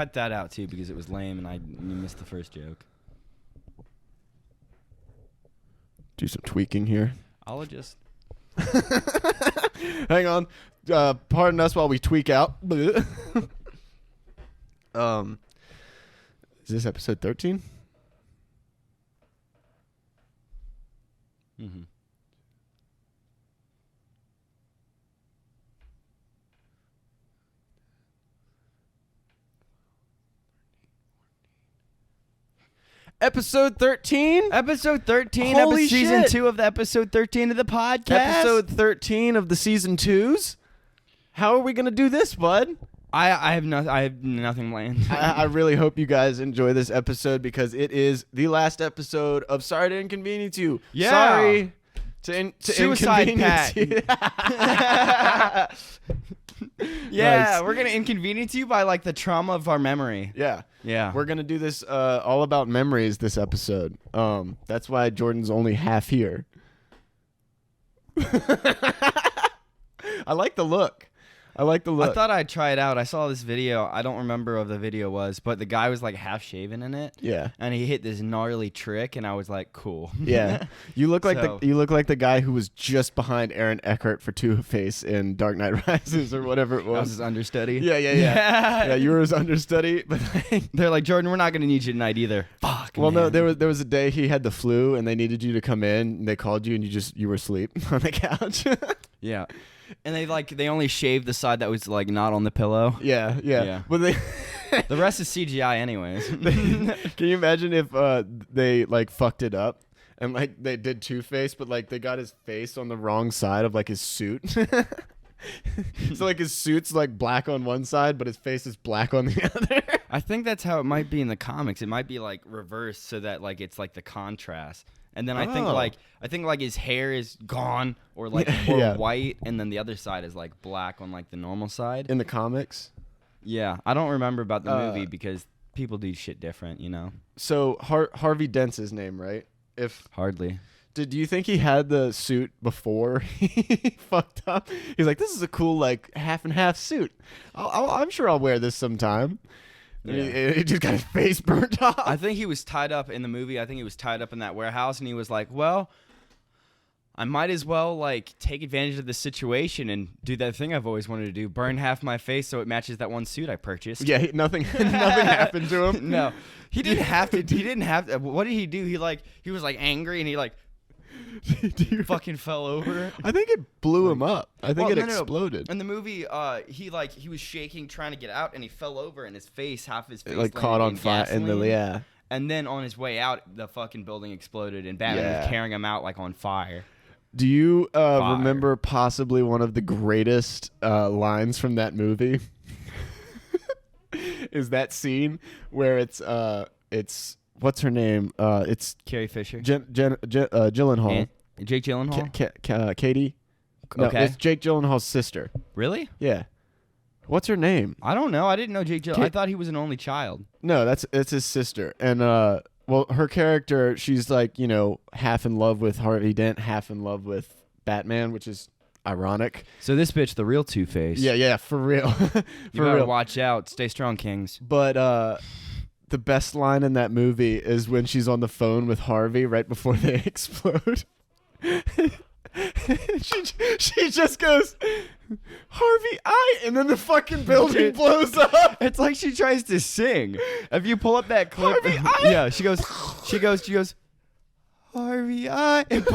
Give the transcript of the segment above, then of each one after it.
Cut that out too because it was lame and you missed the first joke. Do some tweaking here. I'll just. Hang on. Pardon us while we tweak out. Is this episode 13? Mm-hmm. Episode 13? Episode 13 Holy season shit. 2 of the episode 13 of the podcast. Episode 13 of the season 2s? How are we going to do this, bud? I have nothing planned. I really hope you guys enjoy this episode because it is the last episode of Sorry to Inconvenience You. Yeah. Sorry to Suicide inconvenience you. Yeah, Nice. we're going to inconvenience you by like the trauma of our memory. Yeah. Yeah. We're going to do this all about memories this episode. That's why Jordan's only half here. I like the look. I thought I'd try it out. I saw this video. I don't remember what the video was, but the guy was like half shaven in it. Yeah. And he hit this gnarly trick, and I was like, cool. Yeah. You look like the guy who was just behind Aaron Eckhart for Two-Face in Dark Knight Rises or whatever it I was was. his understudy. Yeah. Yeah, you were his understudy, but They're like, Jordan, we're not going to need you tonight either. Fuck. well, man. no, there was a day he had the flu and they needed you to come in and they called you and you were asleep on the couch. Yeah. And they only shaved the side that was like not on the pillow. Yeah. But they The rest is CGI anyways. can you imagine if they like fucked it up and like they did Two-Face, but like they got his face on the wrong side of like his suit. So like his suit's like black on one side, but his face is black on the other. I think that's how it might be in the comics. It might be like reversed so that like it's like the contrast. And then I think like his hair is gone or like Yeah. white, and then the other side is like black on like the normal side. In the comics. Yeah, I don't remember about the movie because people do shit different, you know. So Harvey Dent's his name, right? Hardly. Do you think he had the suit before he fucked up? He's like, this is a cool like half and half suit. I'm sure I'll wear this sometime. Yeah. He just got his face burnt off. I think he was tied up in the movie. I think he was tied up in that warehouse, and he was like, well, I might as well like take advantage of the situation and do that thing I've always wanted to do, burn half my face so it matches that one suit I purchased. Yeah, nothing happened to him. No. He didn't have to. What did he do? He was like angry, and he like fucking fell over. I think it blew him up. I think it exploded. In the movie, he was shaking trying to get out, and he fell over, and half his face Like caught on fire. gasoline. And then on his way out, the fucking building exploded, and Batman was carrying him out like on fire. Do you remember possibly one of the greatest lines from that movie? Is that scene where it's what's her name? It's Carrie Fisher. Gyllenhaal. Jake Gyllenhaal. Katie. No, Okay. it's Jake Gyllenhaal's sister. Really? Yeah. What's her name? I don't know. I didn't know Jake Gyllenhaal. I thought he was an only child. No, it's his sister. And well, her character, she's like, you know, half in love with Harvey Dent, half in love with Batman, which is ironic. So this bitch, the real Two-Face. Yeah, for real. You better watch out. Stay strong, Kings. But the best line in that movie is when she's on the phone with Harvey right before they explode. she just goes, Harvey, and then the fucking building blows up. It's like she tries to sing. If you pull up that clip, Harvey, yeah, she goes, Harvey, and it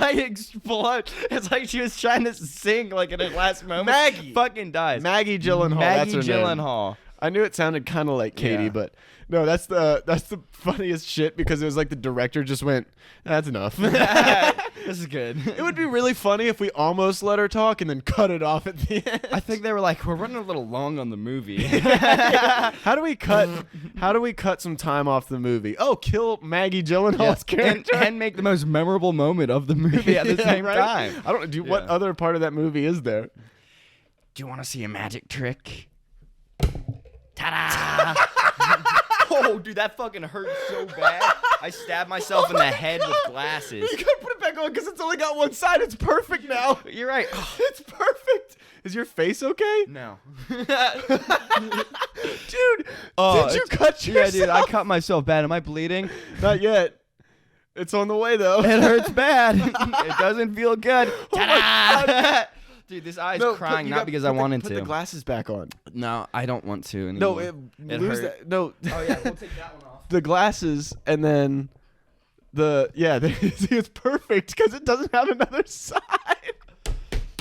like explodes. It's like she was trying to sing like in her last moment. Maggie fucking dies. Maggie Gyllenhaal. Maggie that's her name. Gyllenhaal. I knew it sounded kind of like Katie, Yeah. but no, that's the funniest shit because it was like the director just went, that's enough. This is good. It would be really funny if we almost let her talk and then cut it off at the end. I think they were like, we're running a little long on the movie. How do we cut some time off the movie? Oh, kill Maggie Gyllenhaal's character and make the most memorable moment of the movie at the same right? time. I don't do what other part of that movie is there? Do you want to see a magic trick? Ta-da! Oh, dude, that fucking hurt so bad. I stabbed myself in the head with glasses. You gotta put it back on because it's only got one side. It's perfect now. You're right. It's perfect. Is your face okay? No. Oh, Did you cut yourself? Yeah, dude, I cut myself bad. Am I bleeding? Not yet. It's on the way though. It hurts bad. It doesn't feel good. Oh my God. Dude, this eye is No, crying, you not got- because I wanted put to. the glasses back on. No, I don't want to anymore. No, It lose hurt. that. No. Oh, yeah, we'll take that one off. The glasses and then it's perfect because it doesn't have another side.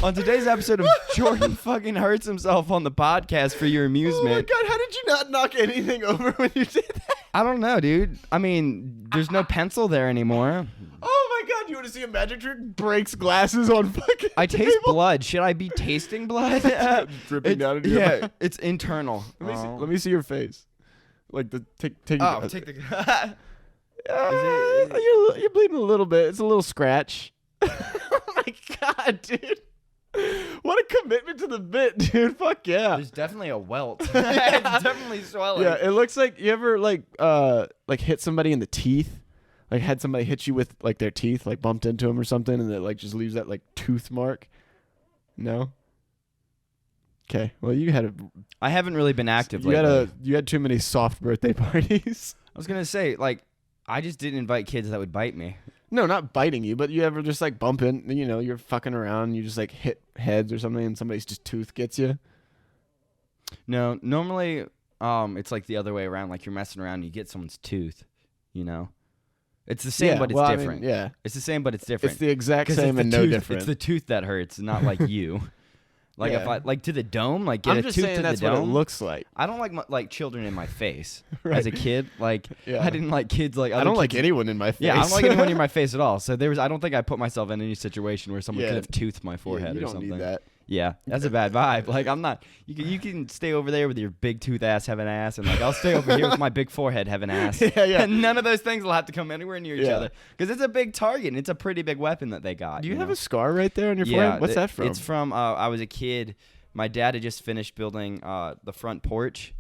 On today's episode of Jordan fucking hurts himself on the podcast for your Oh my amusement. God, how did you not knock anything over when you did that? I don't know, dude. I mean, there's no pencil there anymore. Oh my God, you want to see a magic trick? Breaks glasses on fucking I taste table? blood. Should I be tasting blood? Dripping down into your Yeah, mouth. it's internal. Let me see your face. Like the take. Oh, take the. You're bleeding a little bit. It's a little scratch. Oh my God, dude. What a commitment to the bit, dude. Fuck yeah. There's definitely a welt. It's definitely swelling. Yeah, it looks like you ever like hit somebody in the teeth, like had somebody hit you with like their teeth, like bumped into them or something, and it like just leaves that like tooth mark. No. Okay. Well, I haven't really been active lately. you had too many soft birthday parties. I was gonna say, like, I just didn't invite kids that would bite me. No, not biting you, but you ever just like bump in, you're fucking around, and you just like hit heads or something, and somebody's just tooth gets you. No, normally, it's like the other way around. Like you're messing around, and you get someone's tooth. It's the same, but it's different. Yeah, it's the same, but it's different. it's the exact 'Cause same it's and the no tooth- different. It's the tooth that hurts, not like you. Like if Yeah. I like to the dome, like get I'm a just tooth saying to that's the what it dome. looks like. I don't like children in my face. Right. As a kid, like Yeah. I didn't like kids like I other don't like kids. anyone in my face. Yeah, I don't like anyone in my face at all. So I don't think I put myself in any situation where someone Yeah. could have toothed my forehead you or don't something. need that. Yeah, that's a bad vibe. Like I'm not. You can stay over there with your big tooth ass having ass, and like I'll stay over here with my big forehead having ass. Yeah. And none of those things will have to come anywhere near each Yeah. other because it's a big target and it's a pretty big weapon that they got. Do you have know? a scar right there on your Yeah, forehead? What's that from? It's from I was a kid. My dad had just finished building the front porch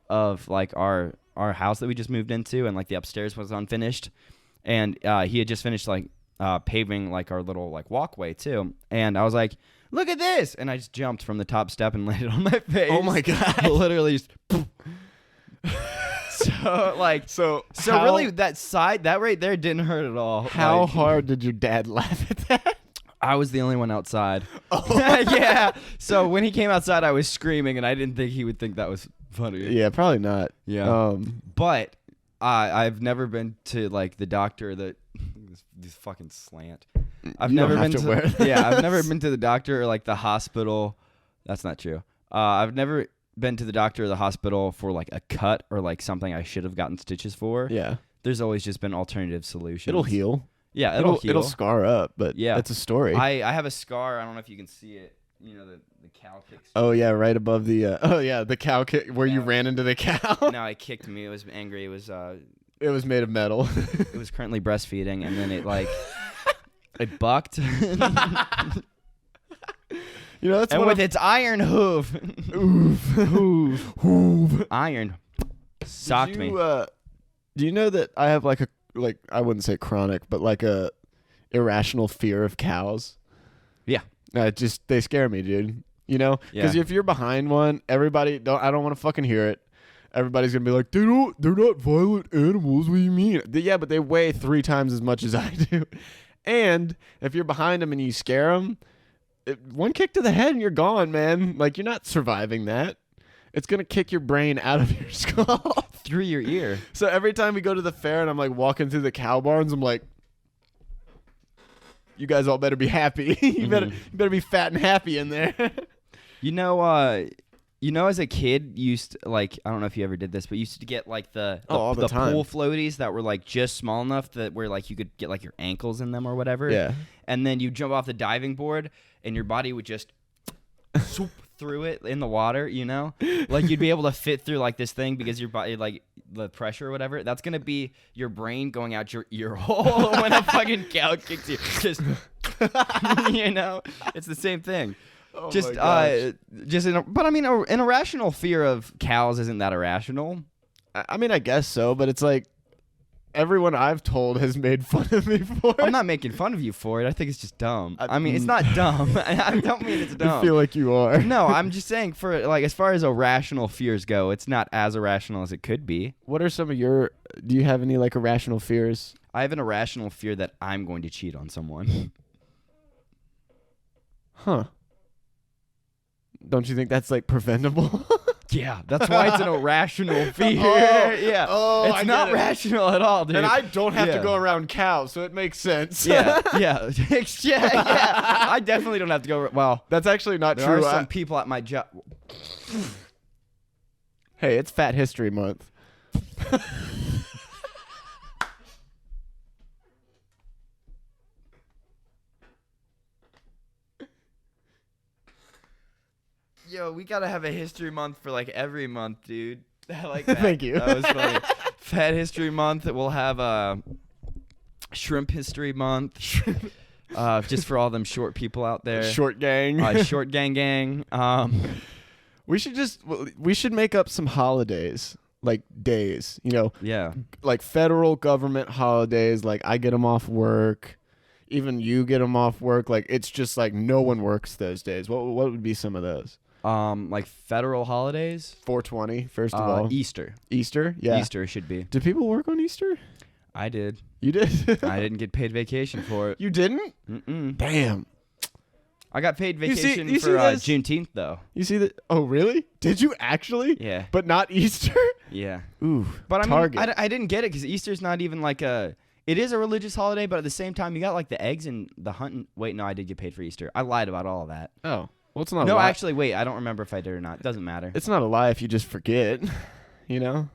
of like our house that we just moved into, and like the upstairs was unfinished, and he had just finished like paving like our little like walkway too, and I was like, look at this, and I just jumped from the top step and landed on my face. Oh my God. Literally just so like so really that right there didn't hurt at all. How Like, hard did your dad laugh at that? I was the only one outside. Oh. Yeah. So when he came outside, I was screaming, and I didn't think he would think that was funny. Yeah, probably not. Yeah. But I've never been to like the doctor that this fucking slant. I've You don't never have been to wear this. Yeah, I've never been to the doctor or like the hospital. That's not true. I've never been to the doctor or the hospital for like a cut or like something I should have gotten stitches for. Yeah. There's always just been alternative solutions. It'll heal. Yeah, it'll heal. It'll scar up, but Yeah. that's a story. I have a scar. I don't know if you can see it. The cow kicks. Oh yeah, right above the the cow kick where you Yeah. ran into the cow. No, it kicked me. It was angry. It was It was made of metal. it was currently breastfeeding, and then it like it bucked, That's and what with its iron hoof, iron socked me. Do you know that I have like I wouldn't say chronic, but like a irrational fear of cows? Yeah. They scare me, dude. Because Yeah. if you're behind one, I don't want to fucking hear it. Everybody's gonna be like, they're not violent animals. What do you mean? Yeah, but they weigh 3 times as much as I do. And if you're behind them and you scare them, one kick to the head and you're gone, man. Like you're not surviving that. It's gonna kick your brain out of your skull. Through your ear. So every time we go to the fair and I'm like walking through the cow barns, I'm like, you guys all better be happy. You better be fat and happy in there. As a kid, you used to, like, I don't know if you ever did this, but you used to get like the all the time. pool floaties that were like just small enough that where like you could get like your ankles in them or whatever. Yeah. And then you jump off the diving board and your body would just swoop through it in the water, like you'd be able to fit through like this thing because your body, like the pressure or whatever, that's gonna be your brain going out your ear hole when a fucking cow kicks you. Just it's the same thing. Oh Just my gosh. but I mean, an irrational fear of cows isn't that irrational. I mean, I guess so, but it's like everyone I've told has made fun of me for it. I'm not making fun of you for it. I think it's just dumb. I mean, it's not dumb. I don't mean it's dumb. I feel like you are. No, I'm just saying for like as far as irrational fears go, it's not as irrational as it could be. What are some of your? Do you have any like irrational fears? I have an irrational fear that I'm going to cheat on someone. Huh. Don't you think that's like preventable? Yeah, that's why it's an irrational fear. Yeah. Oh, it's not rational at all, dude. And I don't have to Yeah. go around cows, so it makes sense. Yeah. I definitely don't have to go. Well, That's actually not there true. are some people at my job. Hey, it's Fat History Month. Yo, we gotta have a history month for like every month, dude. I like that. Thank you. That was funny. Fat History Month. We'll have Shrimp History Month. Just for all them short people out there. Short gang. Short gang. We should make up some holidays, like days, Yeah. like federal government holidays. Like I get them off work, even you get them off work. Like it's just like no one works those days. What would be some of those? Like federal holidays. 420, first of all. Easter. Easter? Yeah. Easter should be. Do people work on Easter? I did. You did? I didn't get paid vacation for it. You didn't? Mm-mm. Damn. I got paid You see- vacation you for see this? Juneteenth though. You see that? Oh, really? Did you actually? Yeah. But not Easter? Yeah. Ooh. But I mean, Target. I didn't get it because Easter's not even like a. It is a religious holiday, but at the same time, you got like the eggs and the hunting. Wait, no, I did get paid for Easter. I lied about all of that. Oh. Well, it's not a No, lie. actually, wait. I don't remember if I did or not. It doesn't matter. It's not a lie if you just forget, you know?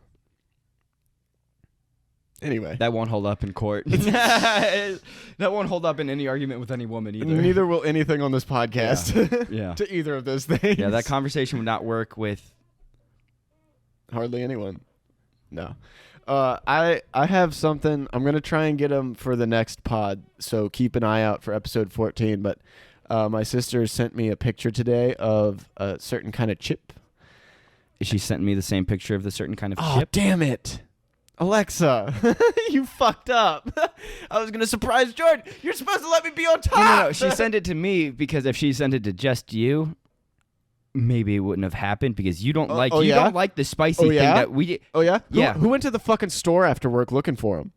Anyway. That won't hold up in court. That won't hold up in any argument with any woman either. Neither will anything on this podcast Yeah. to either of those things. Yeah, that conversation would not work with. Hardly anyone. No. I have something. I'm going to try and get them for the next pod, so keep an eye out for episode 14. But my sister sent me a picture today of a certain kind of chip. She sent me the same picture of the certain kind of Oh, chip. damn it. Alexa, you fucked up. I was going to surprise Jordan. You're supposed to let me be on top. No. She sent it to me because if she sent it to just you, maybe it wouldn't have happened because you don't Oh, like oh, yeah? don't like the spicy Oh, thing yeah? that we. Oh, yeah? Yeah. Who went to the fucking store after work looking for him?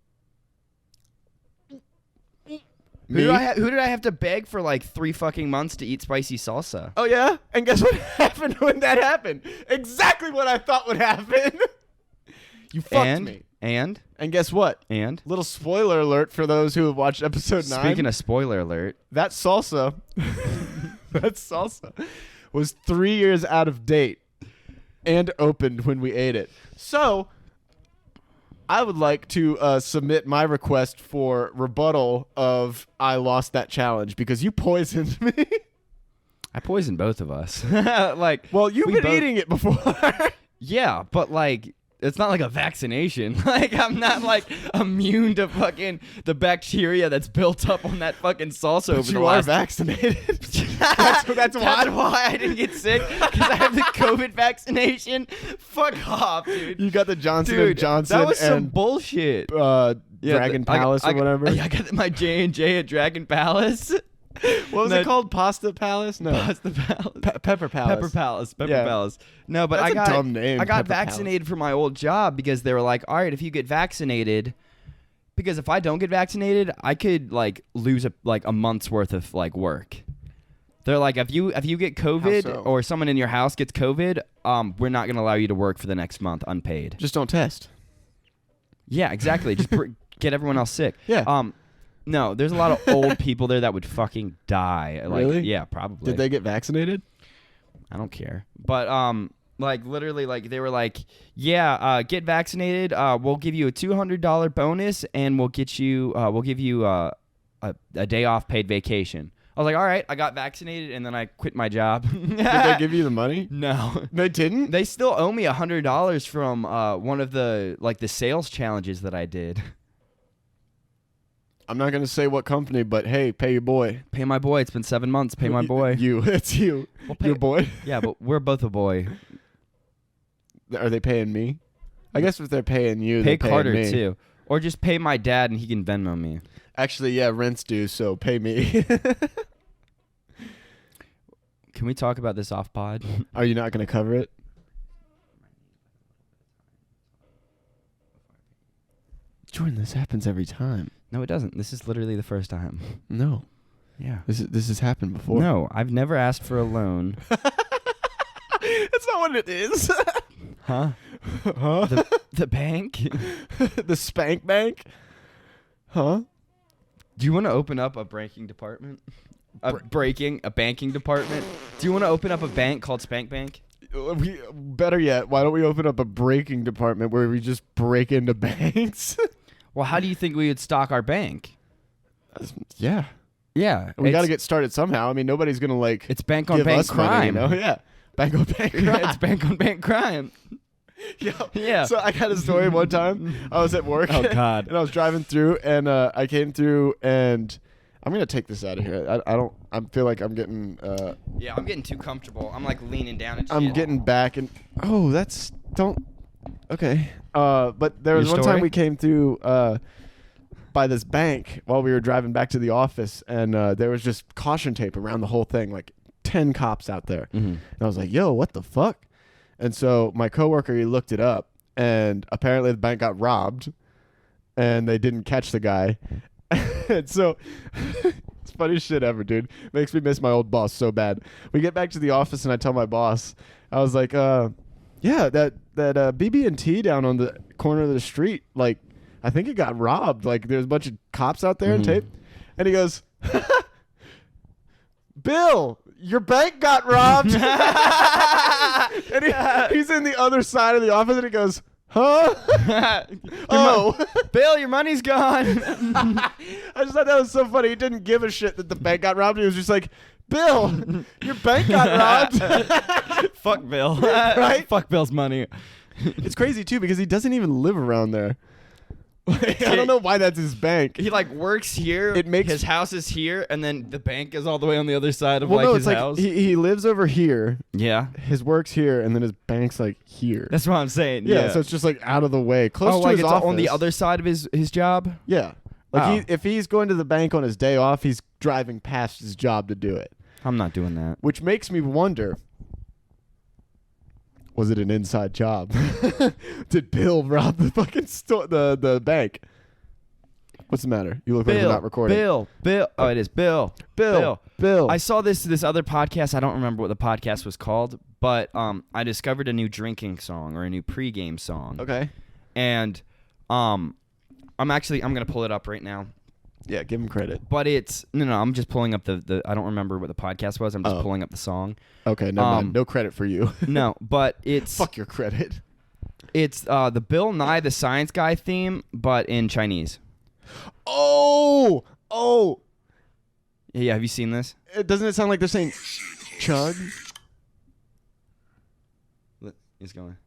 Who did I have to beg for like 3 fucking months to eat spicy salsa? Oh, yeah? And guess what happened when that happened? Exactly what I thought would happen. You fucked me. And guess what? little Spoiler alert for those who have watched episode 9. speaking of spoiler alert, That salsa, was 3 years out of date and opened when we ate it. So I would like to submit my request for rebuttal of I lost that challenge because you poisoned me. I poisoned both of us. Like, Well, you've we been both- eating it before. yeah, but like. It's not like a vaccination. Like, I'm not like immune to fucking the bacteria that's built up on that fucking salsa over But the you are last. vaccinated. That's why I didn't get sick because I have the COVID vaccination. Fuck off, dude. You got the Johnson Dude, & Johnson that was some and bullshit. Dragon Palace or whatever. I got my J&J at Dragon Palace. What was No, it called? Pasta Palace? No. Pasta Palace. Pepper Palace. Pepper Palace. Pepper Yeah. Palace. No, but That's I got a dumb name, I got Pepper Palace. vaccinated for my old job because they were like, all right, if you get vaccinated, because if I don't get vaccinated, I could like lose a month's worth of like work. They're like, if you get COVID so? or someone in your house gets COVID, we're not gonna allow you to work for the next month unpaid. Just don't test. Yeah, exactly. Just get everyone else sick. Yeah. No, there's a lot of old people there that would fucking die. Like, Really? yeah, probably. Did they get vaccinated? I don't care. But like literally, like they were like, yeah, get vaccinated. We'll give you a $200 bonus, and we'll give you a day off paid vacation. I was like, all right, I got vaccinated, and then I quit my job. Did they give you the money? No. They didn't? They still owe me $100 from one of the sales challenges that I did. I'm not going to say what company, but hey, pay your boy. Pay my boy. It's been 7 months. Pay my boy. You. It's you. Well, pay- Your boy. Yeah, but we're both a boy. Are they paying me? I guess if they're paying you, Pay they're paying Carter me. too. Or just pay my dad and he can Venmo me. Actually, yeah, rent's due, so pay me. Can we talk about this off pod? Are you not going to cover it? Jordan, this happens every time. No, it doesn't. This is literally the first time. No. Yeah. This has happened before. No, I've never asked for a loan. That's not what it is. Huh? Huh? The bank? The Spank Bank? Huh? Do you want to open up a banking department? A banking department? Do you want to open up a bank called Spank Bank? Better yet, why don't we open up a breaking department where we just break into banks? Well, how do you think we would stock our bank? Yeah. Yeah. We got to get started somehow. I mean, nobody's going to like It's bank on give bank us crime. money, you know? Yeah. Bank on bank crime. Yeah, it's bank on bank crime. Yeah. So I got a story one time. I was at work. Oh, God. And I was driving through, and I came through, and I'm gonna take this out of here. I feel like I'm getting. Yeah, I'm getting too comfortable. I'm like leaning down and shit. I'm getting back, and Okay. But there was Your one story? time we came through by this bank while we were driving back to the office, and there was just caution tape around the whole thing, like 10 cops out there. Mm-hmm. And I was like, "Yo, what the fuck?" And so my coworker, he looked it up, and apparently the bank got robbed, and they didn't catch the guy. And so it's funny shit ever, dude. Makes me miss my old boss so bad. We get back to the office, and I tell my boss, I was like, yeah, that BB&T down on the corner of the street, like, I think it got robbed. Like, there's a bunch of cops out there and tape. And he goes, Bill, your bank got robbed. And he's in the other side of the office, and he goes, huh? Oh. Bill, your money's gone. I just thought that was so funny. He didn't give a shit that the bank got robbed. He was just like, Bill, your bank got robbed. Fuck Bill. Right? Fuck Bill's money. It's crazy, too, because he doesn't even live around there. Like, I don't know why that's his bank. He like works here. It makes his house is here, and then the bank is all the way on the other side of no, his it's house. like he lives over here. Yeah, His work's here, and then his bank's like here. that's what I'm saying. Yeah, so it's just like out of the way, close to like his it's office. on the other side of his job. Yeah, like Oh. if he's going to the bank on his day off, he's driving past his job to do it. I'm not doing that. Which makes me wonder, was it an inside job? Did Bill rob the fucking store, the bank? What's the matter? You look like we're not recording. Bill. Oh, it is Bill. Bill. I saw this other podcast. I don't remember what the podcast was called, but I discovered a new drinking song or a new pregame song. Okay. And I'm gonna pull it up right now. Yeah, give him credit. But it's no. I'm just pulling up the. I don't remember what the podcast was. I'm just pulling up the song. Okay, never mind. No credit for you. No, but it's Fuck your credit. It's the Bill Nye the Science Guy theme, but in Chinese. Oh. Yeah, have you seen this? Doesn't it sound like they're saying chug? He's going.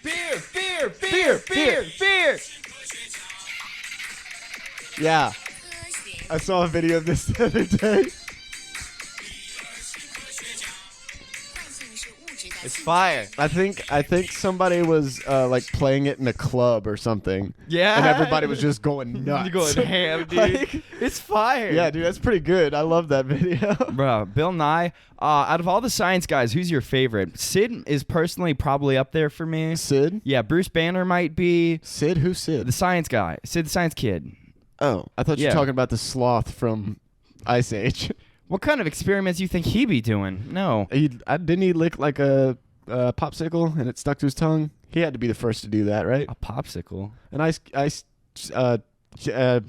Beer. Yeah. I saw a video of this the other day. It's fire. I think somebody was like playing it in a club or something. Yeah. And everybody was just going nuts. You're going ham, dude. Like, it's fire. yeah, dude, that's pretty good. I love that video. Bro, Bill Nye, out of all the science guys, who's your favorite? Sid is personally probably up there for me. Sid? Yeah, Bruce Banner might be. Sid? Who's Sid? The science guy. Sid the science kid. Oh, I thought you were talking about the sloth from Ice Age. What kind of experiments you think he be doing? No. Didn't he lick like a popsicle and it stuck to his tongue? He had to be the first to do that, right? A popsicle. An ice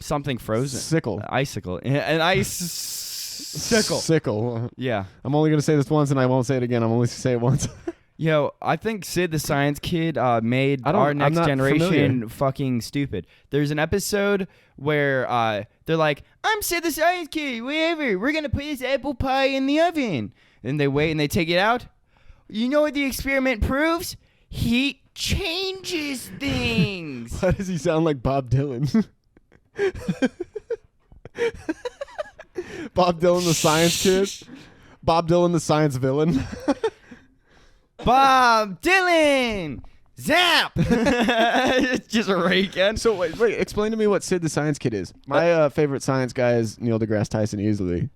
Something frozen. sickle. Icicle. An ice sickle. Sickle. Yeah. I'm only gonna say this once, and I won't say it again. I'm only gonna say it once. Yo, I think Sid the Science Kid made our I'm next not generation familiar. fucking stupid. There's an episode where they're like, I'm Sid the Science Kid, whatever. We're going to put this apple pie in the oven. And they wait and they take it out. You know what the experiment proves? Heat changes things. Why does he sound like Bob Dylan? Bob Dylan the science kid? Bob Dylan the science villain? Bob Dylan. Zap. Just raking. So wait, explain to me what Sid the Science Kid is. My favorite science guy is Neil deGrasse Tyson easily.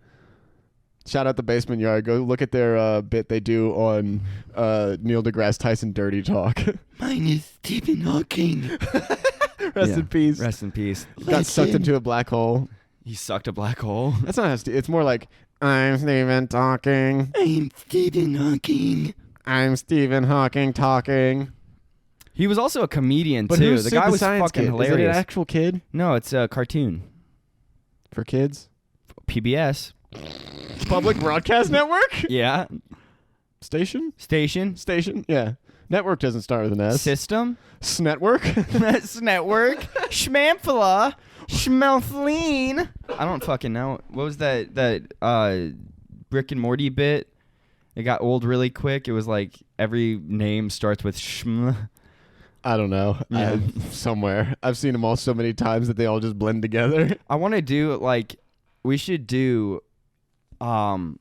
Shout out the Basement Yard. Go look at their bit they do on Neil deGrasse Tyson Dirty Talk. Mine is Stephen Hawking. Rest in peace. Rest in peace. Got sucked into a black hole. He sucked a black hole. That's not how it's more like, I'm Stephen talking. I'm Stephen Hawking. I'm Stephen Hawking talking. He was also a comedian, But too. who's The Sid guy was Science fucking Kid? hilarious. Is it an actual kid? No, it's a cartoon. For kids? PBS. Public Broadcast Network? Yeah. Station? Station. Yeah. Network doesn't start with an S. System. Snetwork? Network. Schmamphala. Schmelfleen. I don't fucking know. What was that Rick and Morty bit? It got old really quick. It was like every name starts with schm. I don't know. Yeah. Somewhere. I've seen them all so many times that they all just blend together. I want to do like we should do a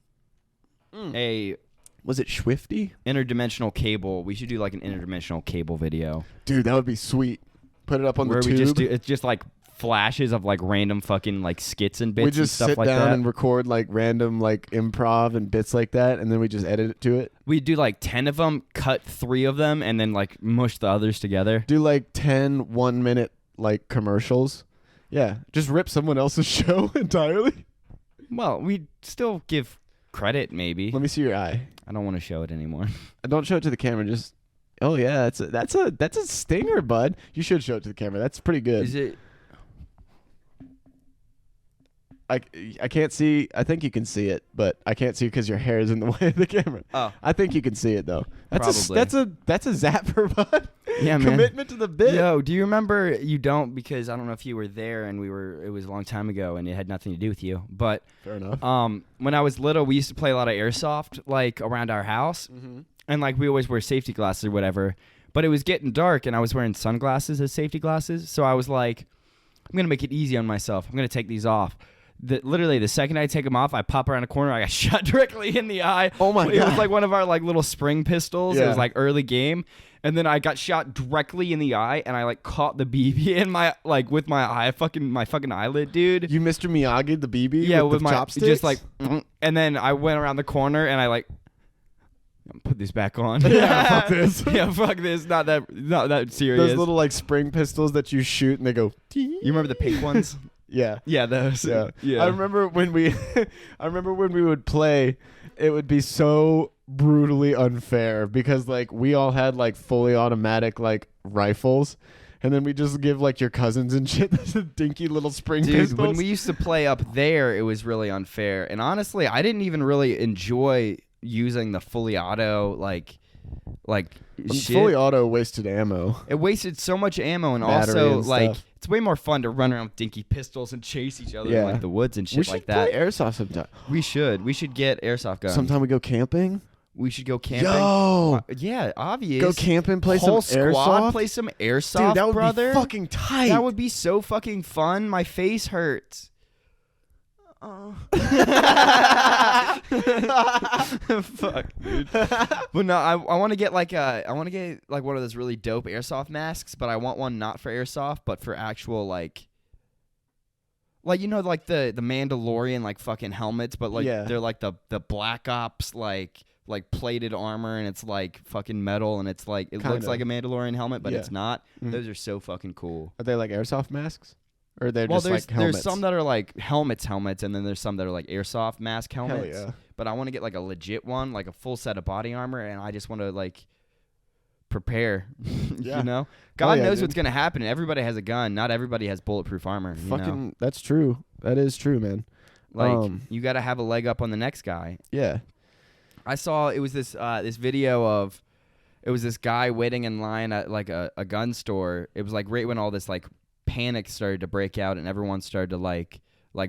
Was it Swifty? interdimensional cable. We should do like an interdimensional cable video Dude, that would be sweet. Put it up on where the we tube. just do it's just like flashes of like random fucking like skits and bits We and just stuff sit like down that. and record like random like improv and bits like that, and then we just edit it to it. We do like 10 of them, cut 3 of them, and then like mush the others together. Do like 10 1-minute like commercials. Yeah, just rip someone else's show entirely. Well, we still give credit, maybe. Let me see your eye. I don't want to show it anymore. Don't show it to the camera. Just oh yeah, that's a stinger, bud. You should show it to the camera. That's pretty good. Is it? I can't see. I think you can see it, but I can't see because your hair is in the way of the camera. Oh, I think you can see it though. Probably. That's a zapper, bud. yeah, man. Commitment to the bit. Yo, do you remember? You don't because I don't know if you were there, and it was a long time ago, and it had nothing to do with you. But Fair enough. when I was little, we used to play a lot of airsoft like around our house, and like we always wear safety glasses or whatever. But it was getting dark, and I was wearing sunglasses as safety glasses, so I was like, I'm gonna make it easy on myself. I'm gonna take these off. Literally the second I take them off, I pop around a corner, I got shot directly in the eye. Oh my It God. was like one of our like little spring pistols. It Yeah. was like early game, and then I got shot directly in the eye, and I like caught the BB in my like with my eye, my fucking eyelid, dude. You Mr. Miyagi the BB Yeah, with with the my chopsticks? just like, and then I went around the corner, and I like put this back on. Yeah, fuck this. Yeah, fuck this. Not that serious. those little like spring pistols that you shoot and they go. You remember the pink ones? Yeah. Yeah, those. Yeah. Yeah. I remember when we would play, it would be so brutally unfair because like we all had like fully automatic like rifles, and then we just give like your cousins and shit the dinky little spring Dude, pistols. when we used to play up there, it was really unfair. And honestly, I didn't even really enjoy using the fully auto like shit. fully auto wasted ammo. It wasted so much ammo, and Battery also and like stuff. it's way more fun to run around with dinky pistols and chase each other Yeah. in like the woods and We shit should like that. play airsoft sometime. We should get airsoft guns. Sometime we go camping. We should go camping. Yo, Yeah, obvious. go camping, play Whole some squad airsoft. play some airsoft, Dude, that would brother. be fucking tight. That would be so fucking fun. My face hurts. Fuck, dude. But no, I want to get like one of those really dope airsoft masks, but I want one not for airsoft, but for actual like you know like the Mandalorian like fucking helmets, but like Yeah. they're like the Black Ops like plated armor, and it's like fucking metal, and it's like it looks Kinda. like a Mandalorian helmet, but Yeah. it's not. Mhm. Those are so fucking cool. Are they like airsoft masks? Or they're Well, just like helmets? there's some that are like helmets, and then there's some that are like airsoft mask Hell helmets. yeah. But I want to get like a legit one, like a full set of body armor, and I just want to like prepare. Yeah. You know, God yeah, knows dude. what's gonna happen. Everybody has a gun. Not everybody has bulletproof armor. You know? Fucking, that's true. That is true, man. Like you got to have a leg up on the next guy. Yeah. I saw it was this video of it was this guy waiting in line at like a gun store. It was like right when all this like panic started to break out and everyone started to like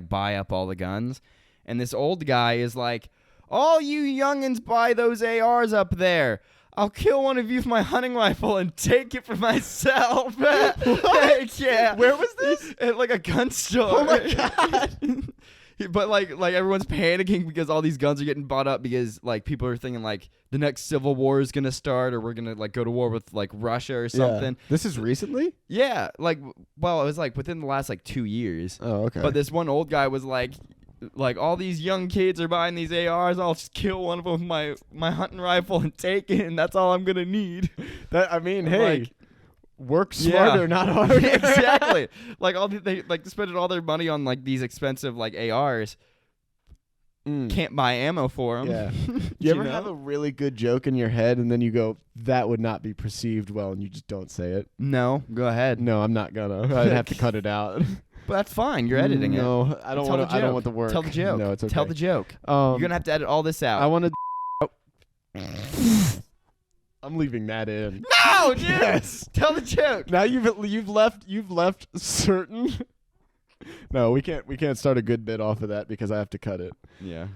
buy up all the guns. And this old guy is like, all you youngins buy those ARs up there. I'll kill one of you with my hunting rifle and take it for myself. Yeah. Where was this? At like a gun store. Oh my God. But like everyone's panicking because all these guns are getting bought up because like people are thinking like the next civil war is gonna start or we're gonna like go to war with like Russia or something. Yeah. This is recently? Yeah, like well, it was like within the last like 2 years. Oh, okay. But this one old guy was like all these young kids are buying these ARs. I'll just kill one of them with my hunting rifle and take it, and that's all I'm gonna need. Hey. Like, work smarter, not harder. Exactly. Like they like spending all their money on like these expensive like ARs. Can't buy ammo for them. Yeah. You ever have a really good joke in your head and then you go, that would not be perceived well, and you just don't say it? No, go ahead. No, I'm not gonna. I'd have to cut it out. But that's fine. You're editing it. No, I don't want. I don't want the work. Tell the joke. No, it's okay. Tell the joke. You're gonna have to edit all this out. I want to. I'm leaving that in. No, dude. Yes. Tell the joke. Now you've left certain. No, we can't start a good bit off of that because I have to cut it. Yeah.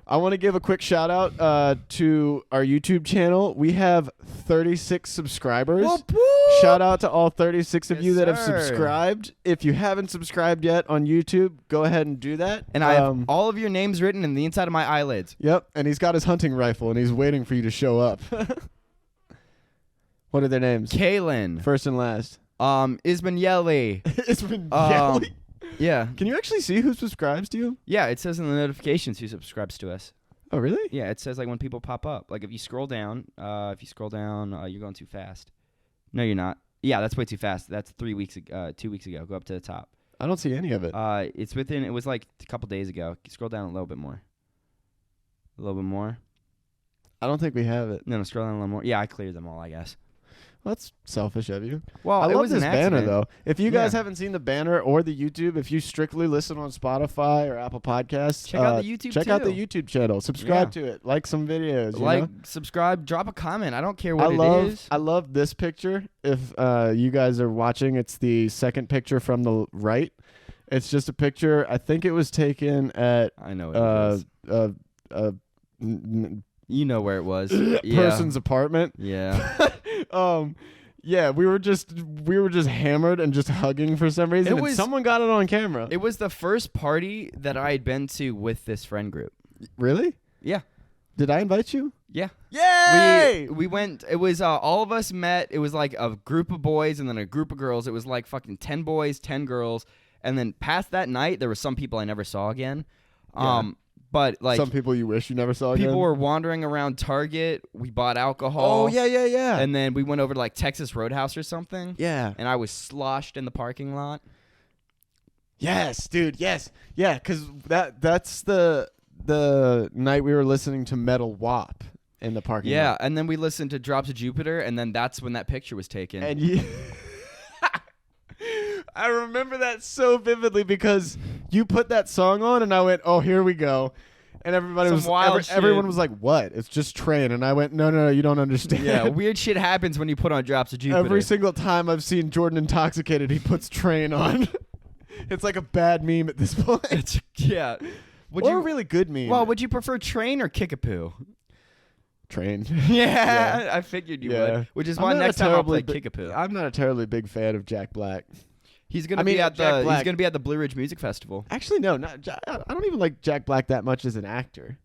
I want to give a quick shout out to our YouTube channel. We have 36 subscribers. Whoop, whoop. Shout out to all 36 of Yes, you that have sir. subscribed. If you haven't subscribed yet on YouTube, go ahead and do that. And I have all of your names written in the inside of my eyelids. Yep, and he's got his hunting rifle and he's waiting for you to show up. What are their names? Kaylin. First and last. Ismanieli. It's been yelling. Yeah. Can you actually see who subscribes to you? Yeah, it says in the notifications who subscribes to us. Oh, really? Yeah, it says like when people pop up. Like if you scroll down, you're going too fast. No, you're not. Yeah, that's way too fast. That's 2 weeks ago. Go up to the top. I don't see any of it. It was like a couple days ago. Scroll down a little bit more. A little bit more. I don't think we have it. No, scroll down a little more. Yeah, I cleared them all, I guess. Well, that's selfish of you. Well, I it love was this an banner, accident. though. If you guys haven't seen the banner or the YouTube, if you strictly listen on Spotify or Apple Podcasts, Check out the YouTube Check out the YouTube channel. Subscribe to it. Like some videos. Like, you know? subscribe, drop a comment. I don't care what it is. I love this picture. If you guys are watching, it's the second picture from the right. It's just a picture. I think it was taken at I know what it is. You know where it was. Person's apartment. Yeah. Yeah, we were just hammered and just hugging for some reason. And someone got it on camera. It was the first party that I had been to with this friend group. Really? Yeah. Did I invite you? Yeah. Yay! We went. It was all of us met. It was like a group of boys and then a group of girls. It was like fucking 10 boys, 10 girls. And then past that night, there were some people I never saw again. Yeah. But like some people you wish you never saw again. People were wandering around Target. We bought alcohol. Oh yeah. And then we went over to like Texas Roadhouse or something. Yeah. And I was sloshed in the parking lot. Yes, dude. Yes. Yeah, because that's the night we were listening to Metal WAP in the parking lot. Yeah, and then we listened to Drops of Jupiter, and then that's when that picture was taken. And you I remember that so vividly because you put that song on and I went, "Oh, here we go." And everyone was like, "What? It's just Train." And I went, "No, you don't understand." Yeah, weird shit happens when you put on Drops of Jupiter. Every single time I've seen Jordan intoxicated, he puts Train on. It's like a bad meme at this point. Yeah. Or a really good meme. Well, would you prefer Train or Kickapoo? Train. Yeah, I figured you would. Which is why next time I'll play Kickapoo. I'm not a terribly big fan of Jack Black. He's gonna be at the Blue Ridge Music Festival. Actually, no, I don't even like Jack Black that much as an actor.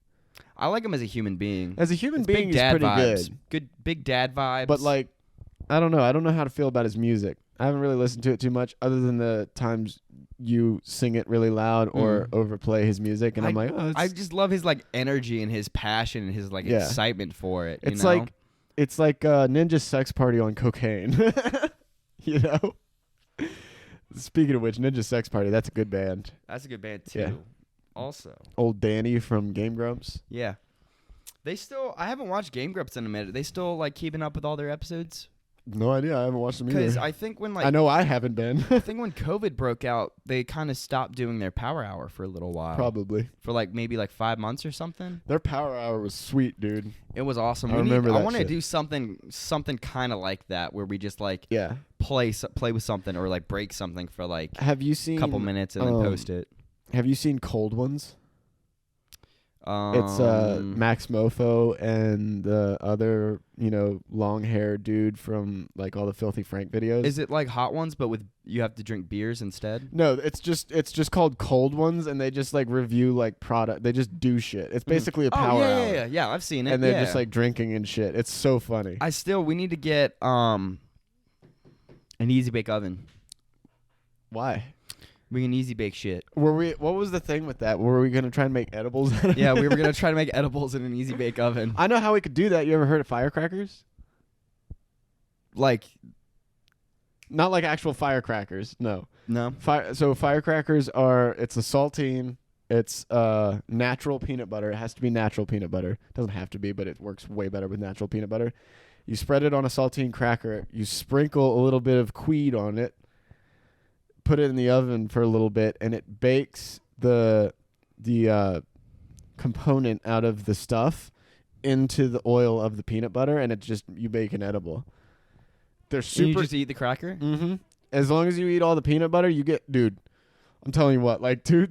I like him as a human being. As a human being, he's pretty vibes. good. Good big dad vibes. But like, I don't know. I don't know how to feel about his music. I haven't really listened to it too much, other than the times you sing it really loud or overplay his music, and I'm like, oh, I just love his like energy and his passion and his like excitement for it. It's like Ninja Sex Party on cocaine. You know. Speaking of which, Ninja Sex Party, that's a good band. That's a good band too. Yeah. Also, old Danny from Game Grumps. Yeah. I haven't watched Game Grumps in a minute. They still like keeping up with all their episodes? No idea. I haven't watched them either. Because I think when I know I haven't been. I think when COVID broke out, they kind of stopped doing their Power Hour for a little while. Probably. For like maybe like 5 months or something. Their Power Hour was sweet, dude. It was awesome. I remember that I want to shit. do something kind of like that where we just like Yeah. play with something or like break something for like Have you seen a couple minutes and then post it. Have you seen Cold Ones? It's Max Mofo and the other, long hair dude from like all the Filthy Frank videos. Is it like Hot Ones, but with you have to drink beers instead? No, it's just called Cold Ones, and they just like review like product. They just do shit. It's basically a power hour. Yeah. I've seen it. And they're just like drinking and shit. It's so funny. We need to get an easy bake oven. Why? We can easy bake shit. What was the thing with that? Were we gonna try and make edibles? Yeah, we were gonna try to make edibles in an easy bake oven. I know how we could do that. You ever heard of firecrackers? Like, not like actual firecrackers. No. So firecrackers it's a saltine. It's natural peanut butter. It has to be natural peanut butter. It doesn't have to be, but it works way better with natural peanut butter. You spread it on a saltine cracker. You sprinkle a little bit of Queed on it. Put it in the oven for a little bit, and it bakes the component out of the stuff into the oil of the peanut butter, and you bake an edible. They're super. And you just eat the cracker? Mm-hmm. As long as you eat all the peanut butter, you get, dude. I'm telling you what, like 3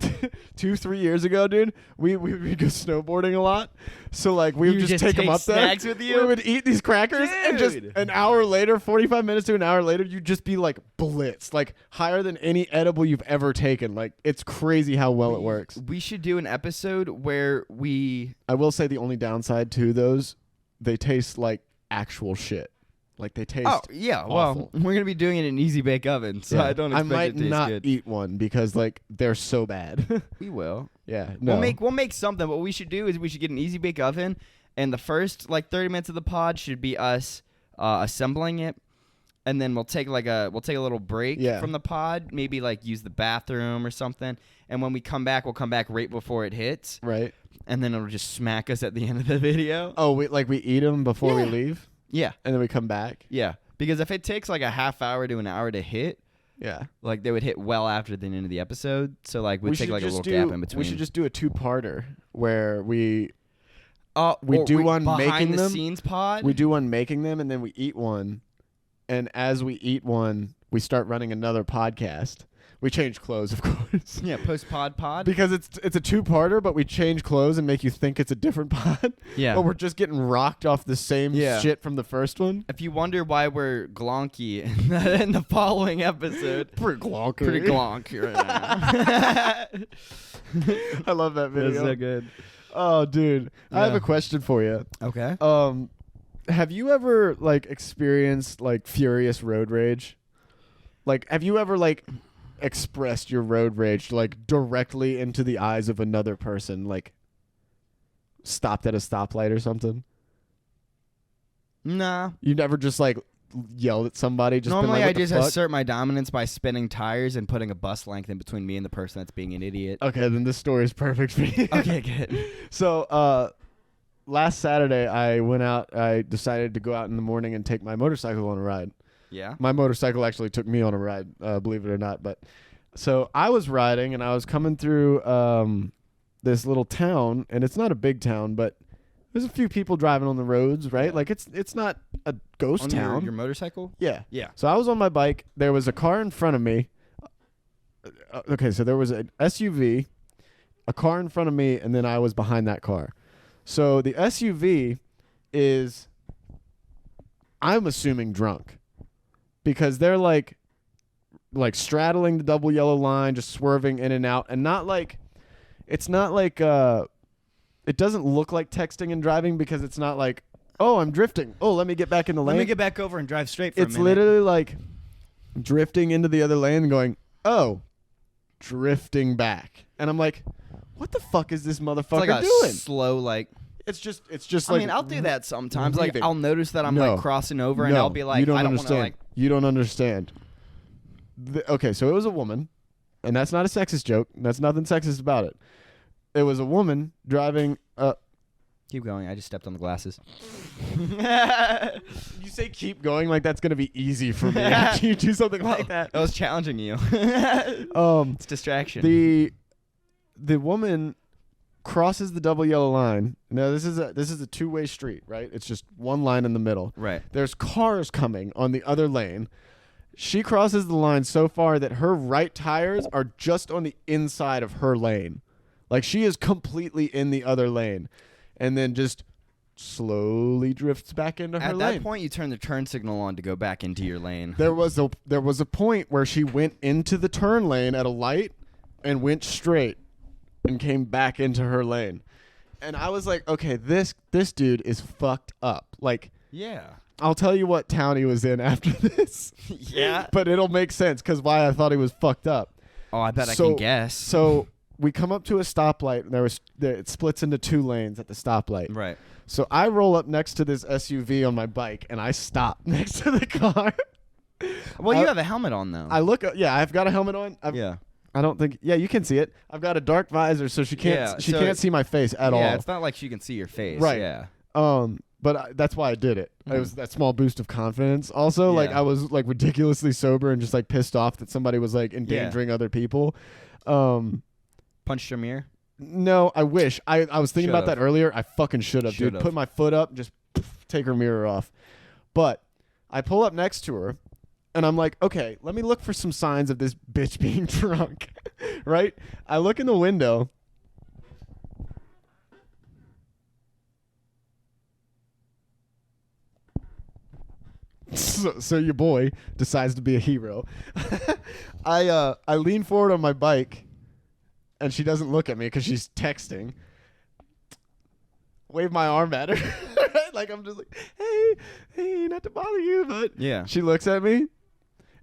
years ago, dude, we would go snowboarding a lot. So like we would just take them up there. With you? We would eat these crackers, and just an hour later, 45 minutes to an hour later, you'd just be like blitzed, like higher than any edible you've ever taken. Like it's crazy how well it works. We should do an episode where I will say the only downside to those, they taste like actual shit. Like they taste. Oh yeah, awful. Well, we're gonna be doing it in an easy bake oven, so I don't expect might it to taste not good. eat one because like they're so bad. We will. Yeah, no. We'll make something. What we should do is we should get an easy bake oven, and the first like 30 minutes of the pod should be us assembling it, and then we'll take a little break from the pod, maybe like use the bathroom or something, and when we come back, we'll come back right before it hits, right, and then it'll just smack us at the end of the video. Oh, we eat them before we leave. Yeah. And then we come back. Yeah. Because if it takes like a half hour to an hour to hit, like they would hit well after the end of the episode. So like we'd take like a little gap in between. We should just do a 2-parter where we do one making the them. Scenes pod. We do one making them, and then we eat one. And as we eat one, we start running another podcast. We change clothes, of course. Yeah, post-pod. Because it's a 2-parter, but we change clothes and make you think it's a different pod. Yeah. But we're just getting rocked off the same shit from the first one. If you wonder why we're glonky in the following episode. Pretty glonky. Pretty glonky right now. I love that video. That's so good. Oh, dude. Yeah. I have a question for you. Okay. Have you ever, like, experienced, like, furious road rage? Like, have you ever, like, expressed your road rage like directly into the eyes of another person, like stopped at a stoplight or something? Nah. You never just like yelled at somebody? Normally I just assert my dominance by spinning tires and putting a bus length in between me and the person that's being an idiot. Okay, then this story is perfect for you. Okay, good. So last Saturday I decided to go out in the morning and take my motorcycle on a ride. Yeah. My motorcycle actually took me on a ride, believe it or not. But so I was riding, and I was coming through this little town, and it's not a big town, but there's a few people driving on the roads, right? Yeah. Like it's not a ghost town. Your motorcycle? Yeah. Yeah. So I was on my bike. There was a car in front of me. Okay, so there was an SUV, a car in front of me, and then I was behind that car. So the SUV is, I'm assuming, drunk. Because they're like straddling the double yellow line, just swerving in and out, and it's not like it doesn't look like texting and driving, because it's not like, oh, I'm drifting. Oh, let me get back in the lane. Let me get back over and drive straight for a minute. It's literally like drifting into the other lane and going, oh, drifting back. And I'm like, what the fuck is this motherfucker like doing? Slow, like. It's just I like. mean, I'll do that sometimes. Weaving. Like, I'll notice that I'm like crossing over, and I'll be like, you don't I don't understand. want to like. You don't understand. Okay, so it was a woman, and that's not a sexist joke. That's nothing sexist about it. It was a woman driving. Keep going. I just stepped on the glasses. You say keep going like that's gonna be easy for me after you do something like that. I was challenging you. It's distraction. The woman crosses the double yellow line. Now this is a two-way street, right? It's just one line in the middle. Right. There's cars coming on the other lane. She crosses the line so far that her right tires are just on the inside of her lane. Like she is completely in the other lane, and then just slowly drifts back into her At lane. that point, you turn the turn signal on to go back into your lane. There was a point where she went into the turn lane at a light and went straight and came back into her lane. And I was like, okay, this dude is fucked up. Like, Yeah. I'll tell you what town he was in after this. Yeah. But it'll make sense because why I thought he was fucked up. Oh, I bet I can guess. So we come up to a stoplight, and it splits into 2 lanes at the stoplight. Right. So I roll up next to this SUV on my bike, and I stop next to the car. Well, you have a helmet on, though. I look, I've got a helmet on. Yeah. I don't think, you can see it. I've got a dark visor, so she can't see my face at all. Yeah, it's not like she can see your face. Right. Yeah. But that's why I did it. It was that small boost of confidence. Also, like Yeah. I was like ridiculously sober and just like pissed off that somebody was like endangering other people. Punched your mirror? No, I wish. I was thinking about Should've. that earlier. I fucking should have, dude. Should've. Put my foot up, just take her mirror off. But I pull up next to her, and I'm like, okay, let me look for some signs of this bitch being drunk. Right? I look in the window. So your boy decides to be a hero. I lean forward on my bike, and she doesn't look at me because she's texting. Wave my arm at her. Like I'm just like, hey, not to bother you, but Yeah. she looks at me,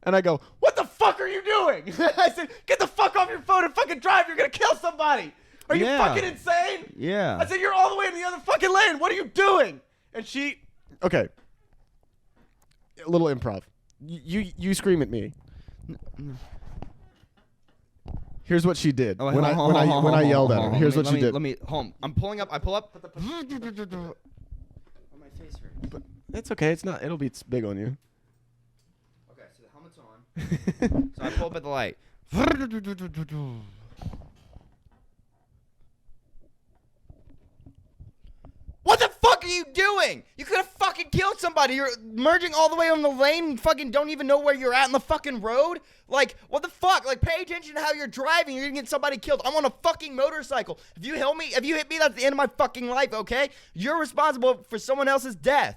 and I go, what the fuck are you doing? I said, get the fuck off your phone and fucking drive. You're gonna kill somebody. Are you fucking insane? Yeah. I said, you're all the way in the other fucking lane. What are you doing? And she, okay. A little improv. You scream at me. Here's what she did Oh, wait, when I yelled at her. Here's what she did. Let me home. I'm pulling up. I pull up. Oh, my face hurts. But it's okay. It's not. It'll be big on you. Okay, so the helmet's on. So I pull up at the light. What the fuck are you doing? You could have fucking killed somebody. You're merging all the way on the lane and fucking don't even know where you're at in the fucking road. Like, what the fuck? Like, pay attention to how you're driving. You're gonna get somebody killed. I'm on a fucking motorcycle. If you hit me, that's the end of my fucking life, okay? You're responsible for someone else's death.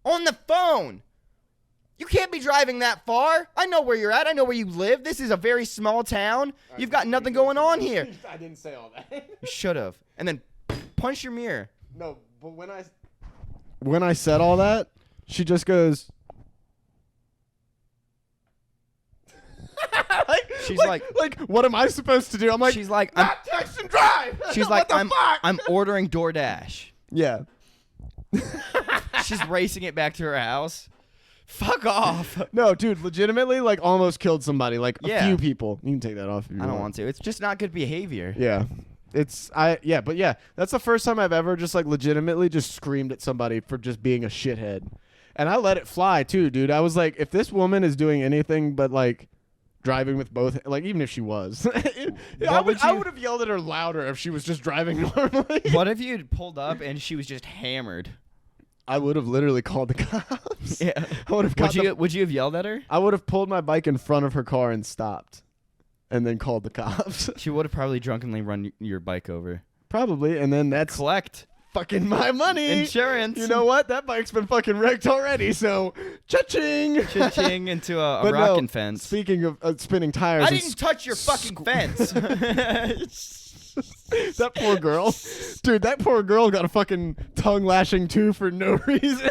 On the phone. You can't be driving that far. I know where you're at. I know where you live. This is a very small town. You've got nothing going on here. I didn't say all that. You should have. And then punch your mirror. No, but when I said all that, she just goes. She's like, what am I supposed to do? I'm like, she's like, not text and drive. she's What like, the fuck? I'm ordering DoorDash. Yeah. She's racing it back to her house. Fuck off. No, dude, legitimately, like almost killed somebody, like a few people. You can take that off. If you I don't want to. It's just not good behavior. Yeah. That's the first time I've ever just like legitimately just screamed at somebody for just being a shithead. And I let it fly too, dude. I was like, if this woman is doing anything but like driving with both, like even if she was, I would have yelled at her louder if she was just driving normally. What if you had pulled up and she was just hammered? I would have literally called the cops. Yeah. I would have Would you have yelled at her? I would have pulled my bike in front of her car and stopped. And then called the cops. She would have probably drunkenly run your bike over. Probably, and then that's Collect fucking my money. insurance. You know what? That bike's been fucking wrecked already, so cha-ching. Cha-ching into a But rocking no, fence. Speaking of spinning tires. I didn't touch your fucking fence. That poor girl. Dude, that poor girl got a fucking tongue lashing too for no reason.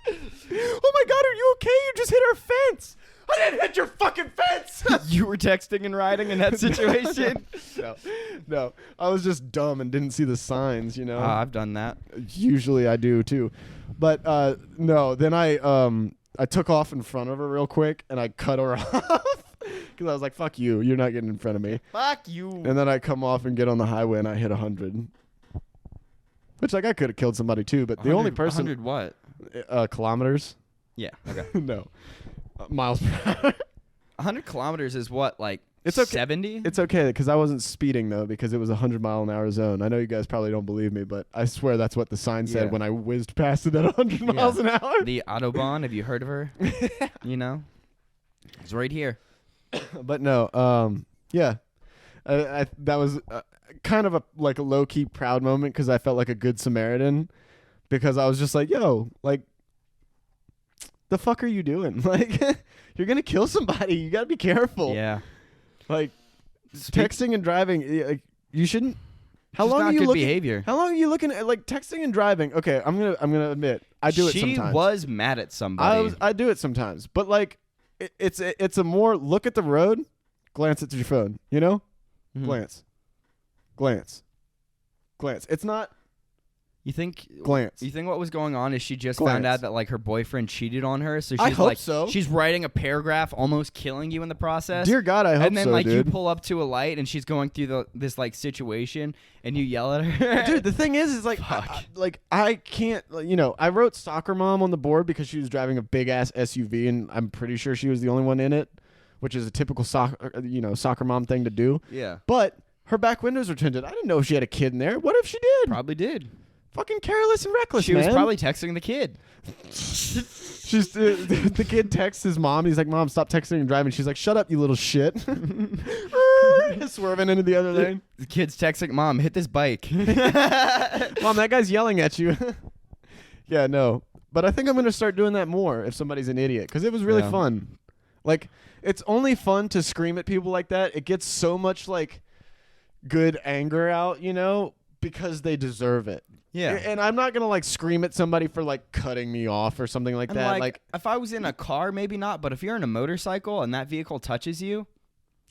Oh my god, are you okay? You just hit our fence. I didn't hit your fucking fence. You were texting and riding in that situation? No. I was just dumb and didn't see the signs, you know. I've done that. Usually I do too. But no, then I took off in front of her real quick and I cut her off. Because I was like, fuck you. You're not getting in front of me. Fuck you. And then I come off and get on the highway and I hit 100. Which, like, I could have killed somebody too. But the only person... 100 what? Kilometers? Yeah, okay. No. Miles per hour. 100 kilometers is what, like it's okay. 70? It's okay because I wasn't speeding, though, because it was a 100-mile-an-hour zone. I know you guys probably don't believe me, but I swear that's what the sign said when I whizzed past it at 100 miles an hour. The Autobahn, have you heard of her? You know? It's right here. But no, yeah. That was kind of a low key proud moment because I felt like a good Samaritan, because I was just like, yo, like, the fuck are you doing? Like, you're gonna kill somebody. You gotta be careful. Yeah. Like, texting and driving, like, you shouldn't. How long not are you good looking? Behavior. How long are you looking at, like, texting and driving? Okay, I'm gonna admit I do it sometimes. She was mad at somebody. I do it sometimes, but like, it's a more look at the road, glance at your phone. You know, glance. It's not. You think glance. You think what was going on is she just Glance. found out that like her boyfriend cheated on her, so she's I hope like so. she's writing a paragraph, almost killing you in the process. Dear God, I hope so, And then like dude. you pull up to a light and she's going through this like situation, and you yell at her. Dude, the thing is like, I can't. You know, I wrote soccer mom on the board because she was driving a big ass SUV, and I'm pretty sure she was the only one in it, which is a typical soccer mom thing to do. Yeah. But her back windows were tinted. I didn't know if she had a kid in there. What if she did? Probably did. Fucking careless and reckless, She man. was probably texting the kid. She's the kid texts his mom. He's like, "Mom, stop texting and driving." She's like, "Shut up, you little shit." Swerving into the other lane. The kid's texting, "Mom, hit this bike." Mom, that guy's yelling at you. Yeah, no. But I think I'm gonna start doing that more if somebody's an idiot, because it was really fun. Like, it's only fun to scream at people like that. It gets so much like good anger out, you know, because they deserve it. Yeah. And I'm not gonna like scream at somebody for like cutting me off or something like And that. like if I was in a car, maybe not, but if you're in a motorcycle and that vehicle touches you,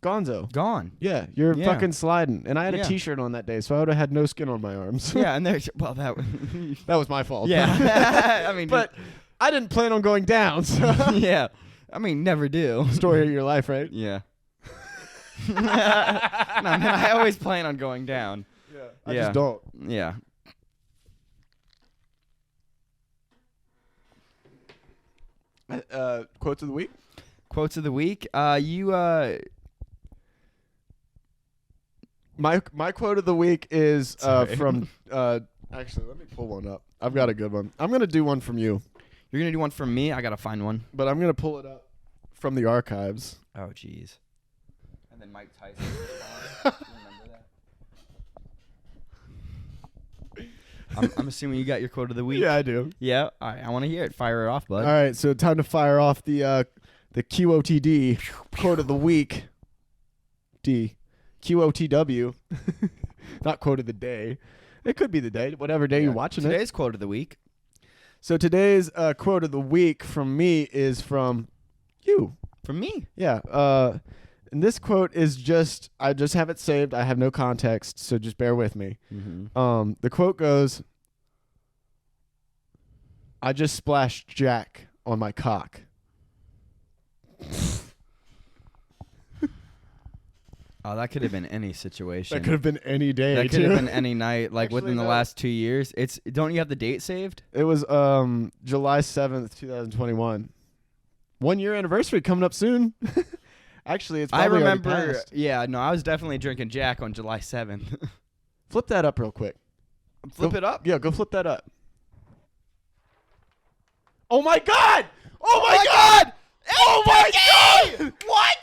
gonzo. gone. Yeah, you're fucking sliding. And I had a Yeah. T-shirt on that day, so I would have had no skin on my arms. Yeah, and there's that That was my fault. Yeah. I mean, but I didn't plan on going down. So. yeah. I mean, never do. Story of your life, right? Yeah. No, man, I always plan on going down. Yeah. I just don't. Yeah. Quotes of the week? Quotes of the week. My quote of the week is from actually, let me pull one up. I've got a good one. I'm gonna do one from you. You're gonna do one from me. I gotta find one. But I'm gonna pull it up from the archives. Oh, jeez. And then Mike Tyson. You remember that? I'm assuming you got your quote of the week. Yeah, I do. Yeah. All right. I want to hear it. Fire it off, bud. All right, so time to fire off the QOTD quote of the week. QOTW. Not quote of the day. It could be the day, whatever day you're watching Today's quote of the week. So today's quote of the week from me is from you. From me. Yeah. And this quote is just, I just have it saved. I have no context, so just bear with me. Mm-hmm. The quote goes, "I just splashed Jack on my cock." Oh, that could have been any situation. That could have been any day. That could too. have been any night, like Actually, within the no. last 2 years. Don't you have the date saved? It was July 7th, 2021. 1 year anniversary coming up soon. Actually, it's probably already passed. Yeah, no, I was definitely drinking Jack on July 7th. Flip that up real quick. Flip it up? Yeah, go flip that up. Oh my God! Oh my God! Oh my God! What?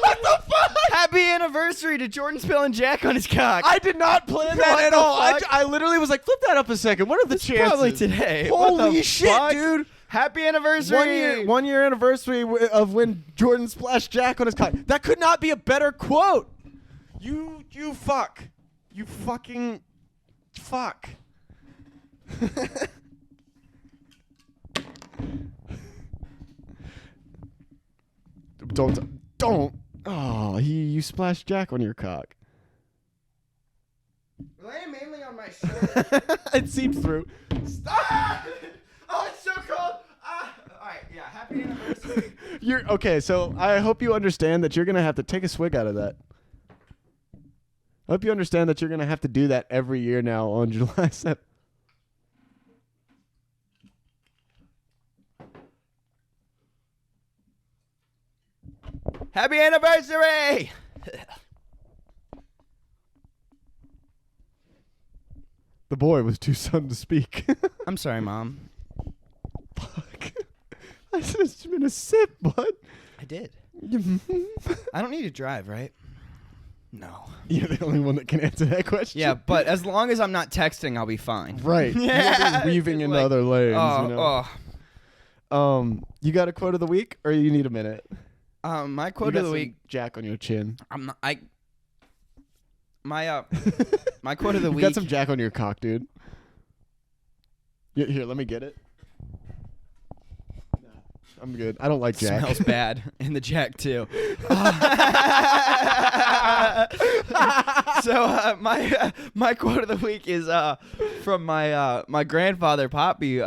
What the fuck? Happy anniversary to Jordan spilling Jack on his cock. I did not plan that What at the all. fuck? I literally was like, flip that up a second. What are the chances? Probably today. What Holy the shit, fuck? dude. Happy anniversary. 1 year anniversary of when Jordan splashed Jack on his cock. That could not be a better quote. You fuck. You fucking fuck. Don't. Oh, you splashed Jack on your cock. Lay mainly on my shoulder. It seeped through. Stop! Oh, it's so cold. All right, yeah. Happy anniversary. You're okay, so I hope you understand that you're gonna have to take a swig out of that. I hope you understand that you're gonna have to do that every year now on July 7th. Happy anniversary. The boy was too son to speak. I'm sorry, Mom. Fuck. I just been a sip, bud. I did. I don't need to drive, right? No. You're the only one that can answer that question. Yeah, but as long as I'm not texting, I'll be fine. Right. Yeah. You'll be weaving into Like, other lanes. Oh, You know? You got a quote of the week, or you need a minute? My You quote got of the some week. Jack on your chin. I'm not. My quote of the You week. got some Jack on your cock, dude. Here, let me get it. Nah, I'm good. I don't like Jack. Smells bad in the Jack too. So my quote of the week is from my grandfather Poppy.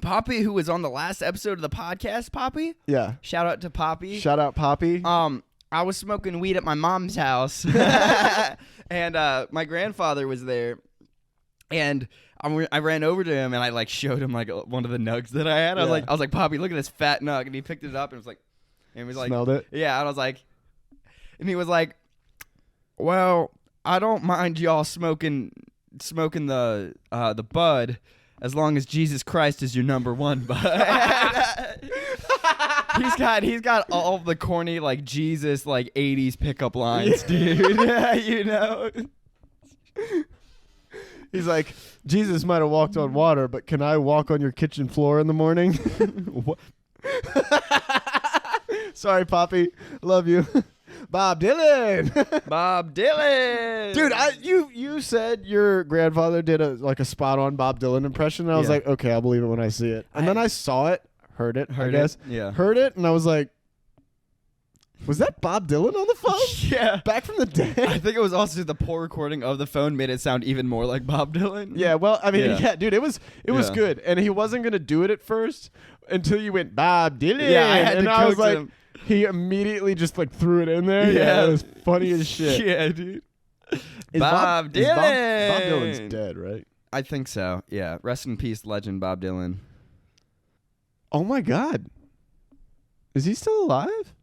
Poppy, who was on the last episode of the podcast. Poppy. Yeah. Shout out to Poppy. Shout out, Poppy. I was smoking weed at my mom's house, and my grandfather was there, and I ran over to him and I like showed him like one of the nugs that I had. I was like, Poppy, look at this fat nug, and he picked it up and was like, smelled it. Yeah, and I was like, and he was like, well, I don't mind y'all smoking the bud as long as Jesus Christ is your number one bud. He's got all the corny like Jesus like 80s pickup lines, dude. You know. He's like, Jesus might have walked on water, but can I walk on your kitchen floor in the morning? Sorry, Poppy. Love you. Bob Dylan. Bob Dylan. Dude, you said your grandfather did a spot on Bob Dylan impression, and I was like, okay, I'll believe it when I see it. And then I saw it, heard it, I guess. Yeah. Heard it, and I was like, was that Bob Dylan on the phone? Yeah. Back from the dead? I think it was also the poor recording of the phone made it sound even more like Bob Dylan. Yeah, well, I mean, Yeah. dude, it was good, and he wasn't gonna do it at first until you went Bob Dylan. Yeah, I had and to I was coax like, him. he immediately just like threw it in there. Yeah, it was funny as shit. Yeah, dude. Is Bob Dylan. Bob Dylan's dead, right? I think so. Yeah. Rest in peace, legend Bob Dylan. Oh my God, is he still alive?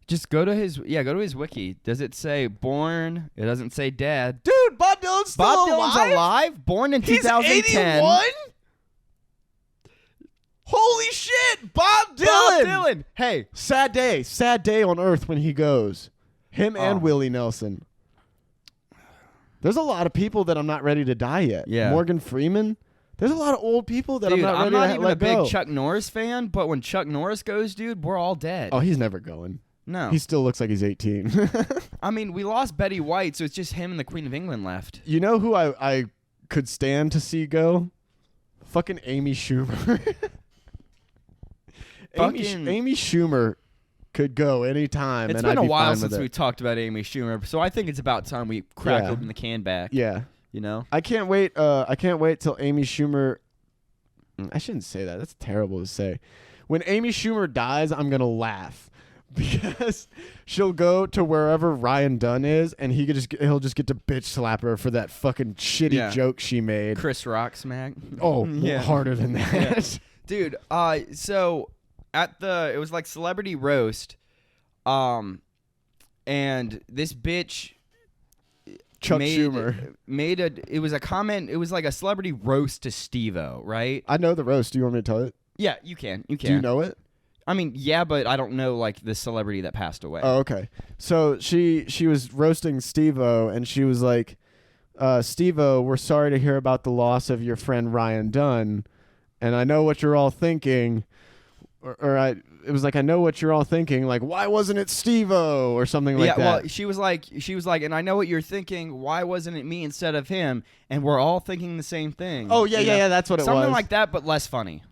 Just go to his wiki. Does it say born? It doesn't say dead. Dude, Bob Dylan's still Bob alive? Dylan's alive. Born in He's 2010. 81? Holy shit, Bob Dylan! Bob Dylan. Hey, Sad day on Earth when he goes. Him and Oh. Willie Nelson. There's a lot of people that I'm not ready to die yet. Yeah. Morgan Freeman. There's a lot of old people that dude, I'm not I'm ready not to even let a big go. Chuck Norris fan, but when Chuck Norris goes, dude, we're all dead. Oh, he's never going. No. He still looks like he's 18. I mean, we lost Betty White, so it's just him and the Queen of England left. You know who I could stand to see go? Fucking Amy Schumer. Amy Schumer could go anytime. It's and been I'd a be while fine since with we it. talked about Amy Schumer, so I think it's about time we crack Yeah. open the can back. Yeah. You know? I can't wait till Amy Schumer. I shouldn't say that. That's terrible to say. When Amy Schumer dies, I'm gonna laugh because she'll go to wherever Ryan Dunn is, and he'll just get to bitch slap her for that fucking shitty joke she made. Chris Rock smack. Oh, Yeah. harder than that. Dude, so it was like celebrity roast, and this bitch Chuck made Schumer. it was a comment. It was like a celebrity roast to Steve-O, right? I know the roast. Do you want me to tell it? Yeah, you can. Do you know it? I mean, yeah, but I don't know like the celebrity that passed away. Oh, okay. So she was roasting Steve-O, and she was like, Steve-O, we're sorry to hear about the loss of your friend Ryan Dunn, and I know what you're all thinking. It was like, I know what you're all thinking. Like, why wasn't it Steve-O or something like that? Yeah, well, she was like, and I know what you're thinking. Why wasn't it me instead of him? And we're all thinking the same thing. Oh, yeah, you know? yeah, that's what it was. Something like that, but less funny.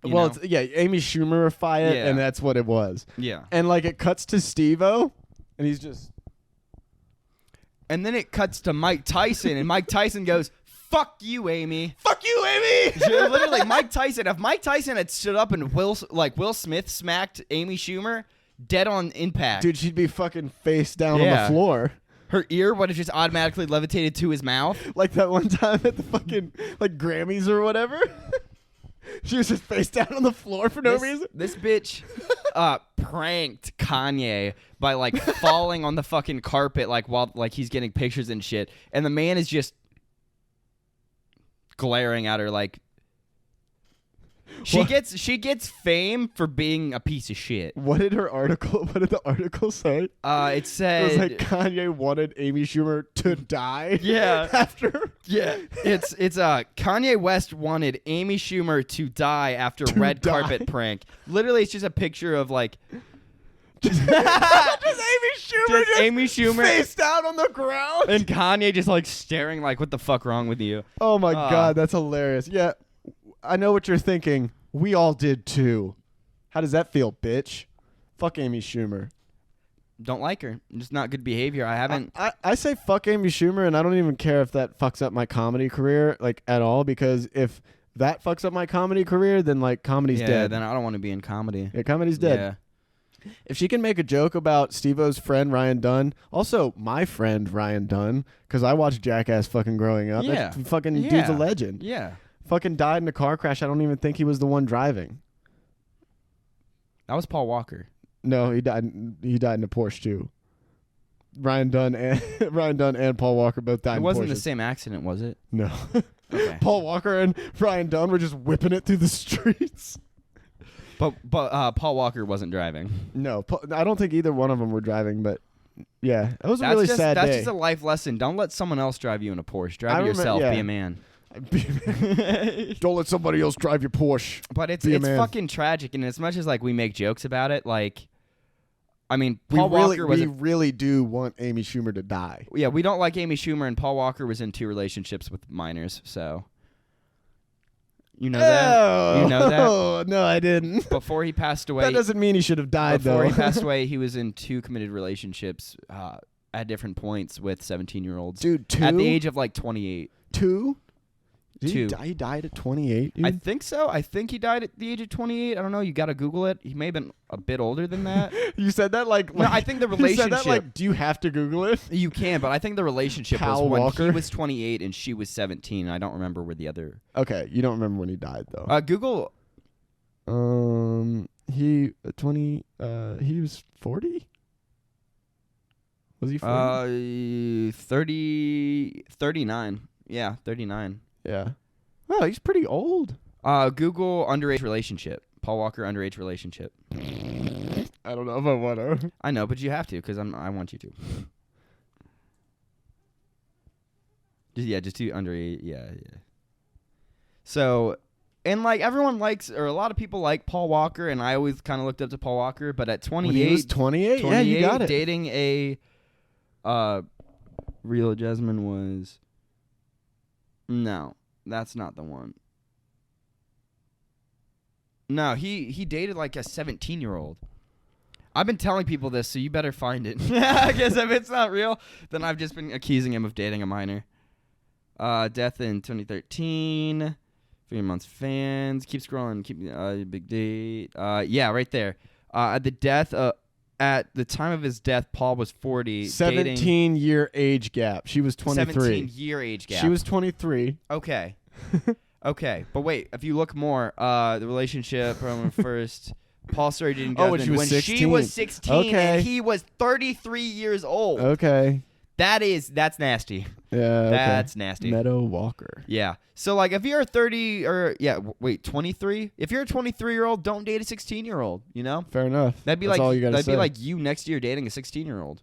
you Well, know? Amy Schumerify it, Yeah. and that's what it was. Yeah. And like it cuts to Steve-O, and he's just. And then it cuts to Mike Tyson, and Mike Tyson goes, "Fuck you, Amy." Fuck you, Amy! Literally, Mike Tyson. If Mike Tyson had stood up and Will Smith smacked Amy Schumer, dead on impact. Dude, she'd be fucking face down on Yeah. the floor. Her ear would have just automatically levitated to his mouth. Like that one time at the fucking like Grammys or whatever. She was just face down on the floor for no reason. This bitch pranked Kanye by like falling on the fucking carpet like while like he's getting pictures and shit. And the man is just glaring at her like, She gets fame for being a piece of shit. What did the article say? It said It was like Kanye wanted Amy Schumer to die. Yeah. After. Yeah. It's Kanye West wanted Amy Schumer to die after red carpet prank. Literally, it's just a picture of like just Amy Schumer face down on the ground and Kanye just like staring like, what the fuck wrong with you? Oh my god, that's hilarious. Yeah, I know what you're thinking. We all did too. How does that feel, bitch? Fuck Amy Schumer. Don't like her. Just not good behavior. I haven't. I say fuck Amy Schumer, and I don't even care if that fucks up my comedy career like at all, because if that fucks up my comedy career, then like comedy's dead. Yeah, then I don't want to be in comedy. Yeah, comedy's dead. Yeah. If she can make a joke about Steve-O's friend Ryan Dunn, also my friend Ryan Dunn, because I watched Jackass fucking growing up. Yeah. That fucking dude's a legend. Yeah. Fucking died in a car crash. I don't even think he was the one driving. That was Paul Walker. No, he died in a Porsche too. Ryan Dunn and Paul Walker both died in Porsches. It wasn't the same accident, was it? No. Okay. Paul Walker and Ryan Dunn were just whipping it through the streets. But Paul Walker wasn't driving. No, I don't think either one of them were driving, but yeah, it was a really sad day. That's just a life lesson. Don't let someone else drive you in a Porsche. Drive it yourself. Yeah. Be a man. Don't let somebody else drive your Porsche. But it's fucking tragic, and as much as like we make jokes about it, like, I mean, we really do want Amy Schumer to die. Yeah, we don't like Amy Schumer, and Paul Walker was in 2 relationships with minors, so. You know that? You know that? No, I didn't. Before he passed away. That doesn't mean he should have died, though. Before he passed away, he was in 2 committed relationships at different points with 17-year-olds. Dude, 2? At the age of like 28. 2? He died at 28, dude? I think so. I think he died at the age of 28. I don't know. You got to Google it. He may have been a bit older than that. You said that like no, I think the relationship. You said that like, do you have to Google it? You can, but I think the relationship Kyle was when Walker? he was 28 and she was 17. I don't remember where the other. Okay, you don't remember when he died though. Google. He was 40. Was he 40? 39. Yeah, 39. Yeah. Oh, he's pretty old. Google underage relationship. Paul Walker underage relationship. I don't know if I want to. I know, but you have to because I want you to. Just do underage. Yeah. So, and like everyone likes, or a lot of people like Paul Walker, and I always kind of looked up to Paul Walker. But at 28, when he was 28, yeah, you got it. Dating a, Real Jasmine was. No, that's not the one. No, he dated like a 17-year-old. I've been telling people this, so you better find it. I guess if it's not real, then I've just been accusing him of dating a minor. Death in 2013. 3 months fans. Keep scrolling. Big date. Yeah, right there. At the time of his death, Paul was 40. 17-year age gap. She was 23. 17-year age gap. She was 23. Okay. Okay. But wait, if you look more, the relationship from first, Paul started dating Jasmine when she was 16 and he was 33 years old. Okay. That's nasty. Yeah. That's nasty. Meadow Walker. Yeah. So like if you're a 23? If you're a 23-year-old, don't date a 16-year-old, you know? Fair enough. That'd be That's all you gotta say. be like you next year dating a 16-year-old.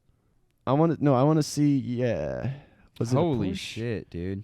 I want to see, yeah. Was it Holy shit, dude.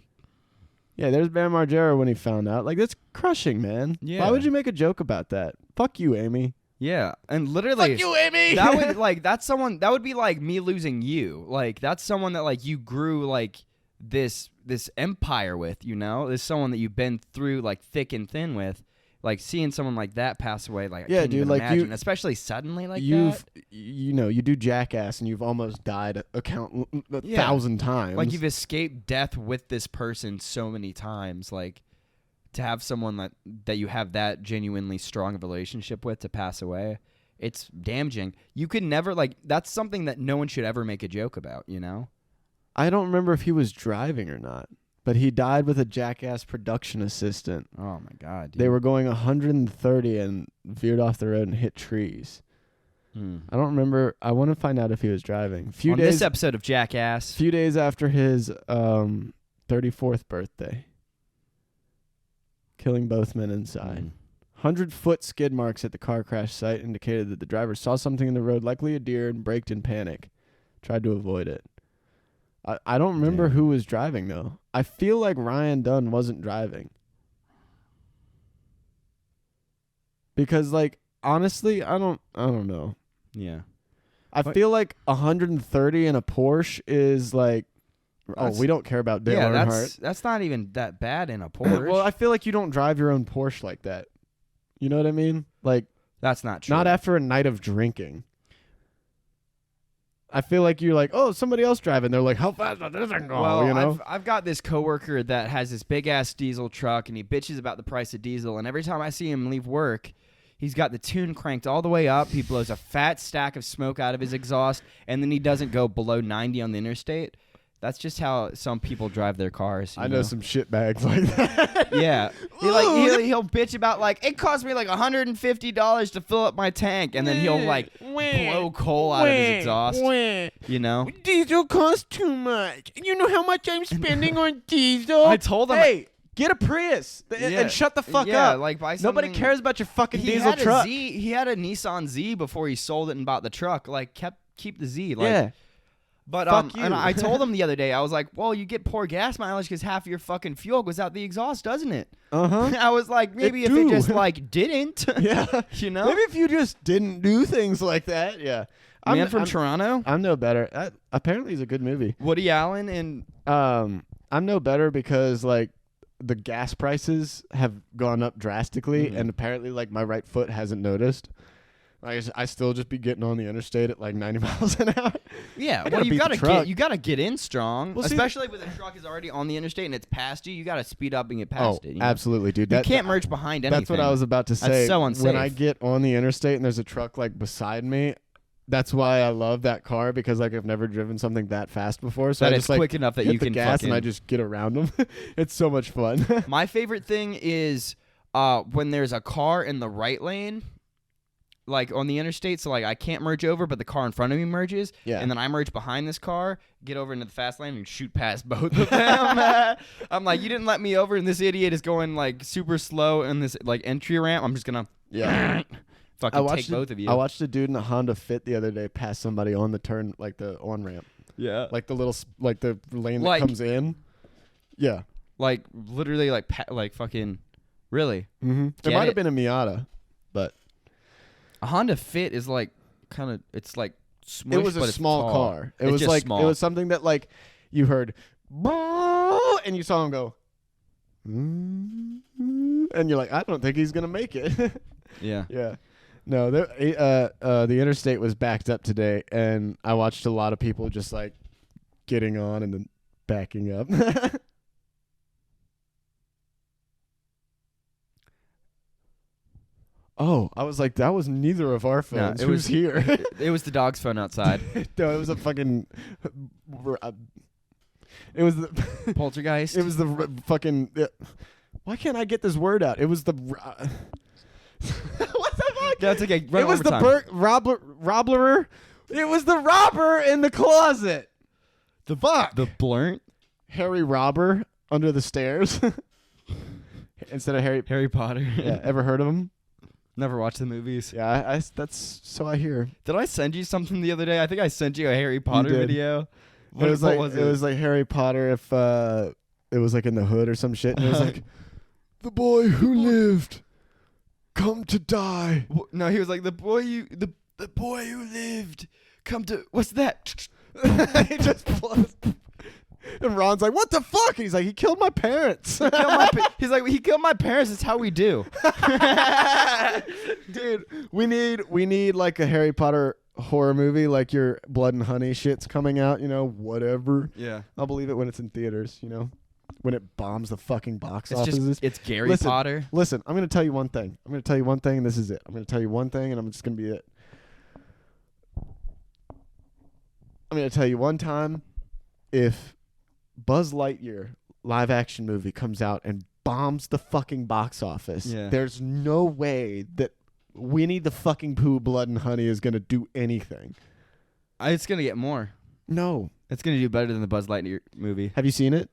Yeah, there's Bam Margera when he found out. Like, that's crushing, man. Yeah. Why would you make a joke about that? Fuck you, Amy. Yeah, and literally, fuck you, Amy. That would be like me losing you. Like that's someone that like you grew like this empire with. You know, there's someone that you've been through like thick and thin with. Like seeing someone like that pass away, like yeah, I can't dude, even like imagine, especially suddenly like that. You do Jackass and you've almost died a 1,000 times. Like you've escaped death with this person so many times. Like to have someone that you have that genuinely strong of a relationship with to pass away, it's damaging. You could never that's something that no one should ever make a joke about. You know. I don't remember if he was driving or not. But he died with a Jackass production assistant. Oh, my God, dude. They were going 130 and veered off the road and hit trees. I don't remember. I want to find out if he was driving. On this episode of Jackass. A few days after his 34th birthday. Killing both men inside. 100-foot skid marks at the car crash site indicated that the driver saw something in the road, likely a deer, and braked in panic. Tried to avoid it. I don't remember who was driving, though. I feel like Ryan Dunn wasn't driving. Because, like, honestly, I don't know. Yeah. I feel like 130 in a Porsche is like, we don't care about Dale Earnhardt. That's not even that bad in a Porsche. Well, I feel like you don't drive your own Porsche like that. You know what I mean? Like, that's not true. not after a night of drinking. I feel like you're like, oh, somebody else driving. They're like, how fast does this thing go? Well, you know? I've got this coworker that has this big ass diesel truck, and he bitches about the price of diesel. And every time I see him leave work, he's got the tune cranked all the way up. He blows a fat stack of smoke out of his exhaust, and then he doesn't go below 90 on the interstate. That's just how some people drive their cars. I know some shitbags like that. Yeah. He'll bitch about, like, it cost me like $150 to fill up my tank, and then he'll like blow coal out of his exhaust. You know? Diesel costs too much. You know how much I'm spending on diesel? I told him, hey, get a Prius and shut the fuck up. Like, buy nobody something. cares about your fucking He diesel had truck. He had a Nissan Z before he sold it and bought the truck. Like, keep the Z. Like, yeah. But Fuck you. And I told him the other day, I was like, well, you get poor gas mileage because half of your fucking fuel goes out the exhaust, doesn't it? Uh-huh. I was like, maybe if it just like didn't. Yeah. You know? Maybe if you just didn't do things like that. Yeah. Man from Toronto. I'm no better. Apparently, it's a good movie. Woody Allen and I'm no better because like the gas prices have gone up drastically, and apparently like my right foot hasn't noticed. I still just be getting on the interstate at like 90 miles an hour. Yeah, well, you gotta get in strong, especially when the truck is already on the interstate and it's past you. You gotta speed up and get past it. You know? Absolutely, dude. You can't merge behind anything. That's what I was about to say. That's so unsafe. When I get on the interstate and there's a truck like beside me, that's why I love that car, because like I've never driven something that fast before. So that I it's just quick enough that hit you the can gas fucking... and I just get around them. It's so much fun. My favorite thing is when there's a car in the right lane, like on the interstate, so like I can't merge over, but the car in front of me merges, and then I merge behind this car, get over into the fast lane, and shoot past both of them. I'm like, you didn't let me over, and this idiot is going like super slow in this like entry ramp. I'm just gonna fucking take both of you. I watched a dude in a Honda Fit the other day pass somebody on the turn, like the on ramp. Yeah, like the little like the lane that comes in. Yeah, like literally like fucking really. Mm-hmm. It might have been a Miata, but. A Honda Fit is like kind of, it's like smushed, it was a but small car. It was just like small. It was something that like you heard, and you saw him go, and you're like, I don't think he's gonna make it. Yeah. Yeah. No, the interstate was backed up today, and I watched a lot of people just like getting on and then backing up. Oh, I was like, that was neither of our phones. No, Who's here? It was the dog's phone outside. No, it was a fucking. It was the poltergeist. It was the fucking. Why can't I get this word out? It was the. What the fuck? That's okay. It was the robbler. It was the robber in the closet. The fuck. The blurnt. Harry Robber under the stairs. Instead of Harry Potter. Yeah, ever heard of him? Never watched the movies. Yeah, that's so I hear. Did I send you something the other day? I think I sent you a Harry Potter video. It was like Harry Potter if it was like in the hood or some shit. And it was like, the boy who lived, come to die. No, he was like the boy who lived, come to. What's that? He just blows. And Ron's like, what the fuck? He's like, he killed my parents. He's like, he killed my parents. That's how we do. Dude, we need like a Harry Potter horror movie, like your Blood and Honey shit's coming out, you know, whatever. Yeah. I'll believe it when it's in theaters, you know, when it bombs the fucking box offices. It's Gary Potter. Listen, I'm going to tell you one thing. I'm going to tell you one thing, and this is it. I'm going to tell you one thing, and I'm just going to be it. I'm going to tell you one time, if Buzz Lightyear live action movie comes out and bombs the fucking box office, there's no way that Winnie the fucking Pooh Blood and Honey is going to do anything. It's going to get more. No. It's going to do better than the Buzz Lightyear movie. Have you seen it?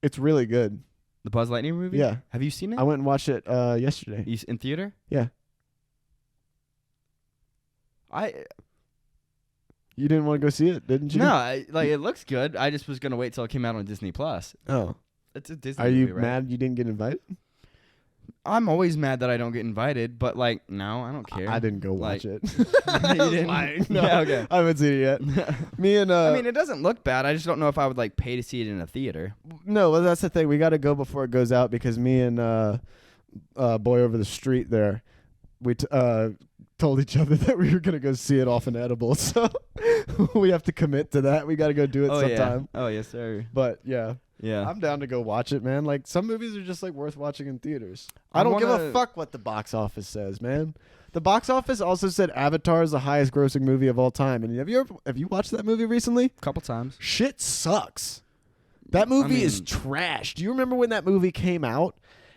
It's really good. The Buzz Lightyear movie? Yeah. Have you seen it? I went and watched it yesterday. In theater? Yeah. You didn't want to go see it, didn't you? No, it looks good. I just was gonna wait till it came out on Disney Plus. Oh. It's a Disney Are movie, you right? mad you didn't get invited? I'm always mad that I don't get invited, but no, I don't care. I didn't go watch it. You didn't? Lying. No, Yeah, okay. I haven't seen it yet. Me and I mean, it doesn't look bad. I just don't know if I would pay to see it in a theater. no, well, that's the thing. We got to go before it goes out because me and boy over the street there, we told each other that we were gonna go see it off an edible. So we have to commit to that. We got to go do it sometime. Yeah. Oh yes, sir. But yeah. Yeah. I'm down to go watch it, man. Some movies are just worth watching in theaters. I don't give a fuck what the box office says, man. The box office also said Avatar is the highest grossing movie of all time. And have you watched that movie recently? A couple times. Shit sucks. That movie is trash. Do you remember when that movie came out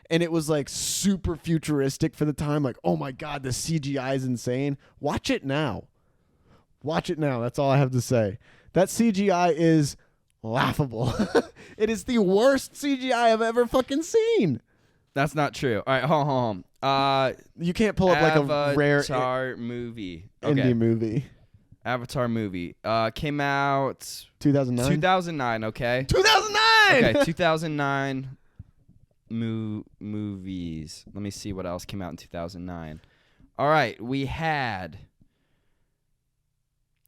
and it was super futuristic for the time? Oh my God, the CGI is insane. Watch it now. Watch it now. That's all I have to say. That CGI is laughable. It is the worst CGI I've ever fucking seen. That's not true. All right, hold on. You can't pull up a rare Avatar movie. indie movie. Avatar movie. Came out 2009. 2009. Okay. 2009. Okay. 2009 movies. Let me see what else came out in 2009. All right, we had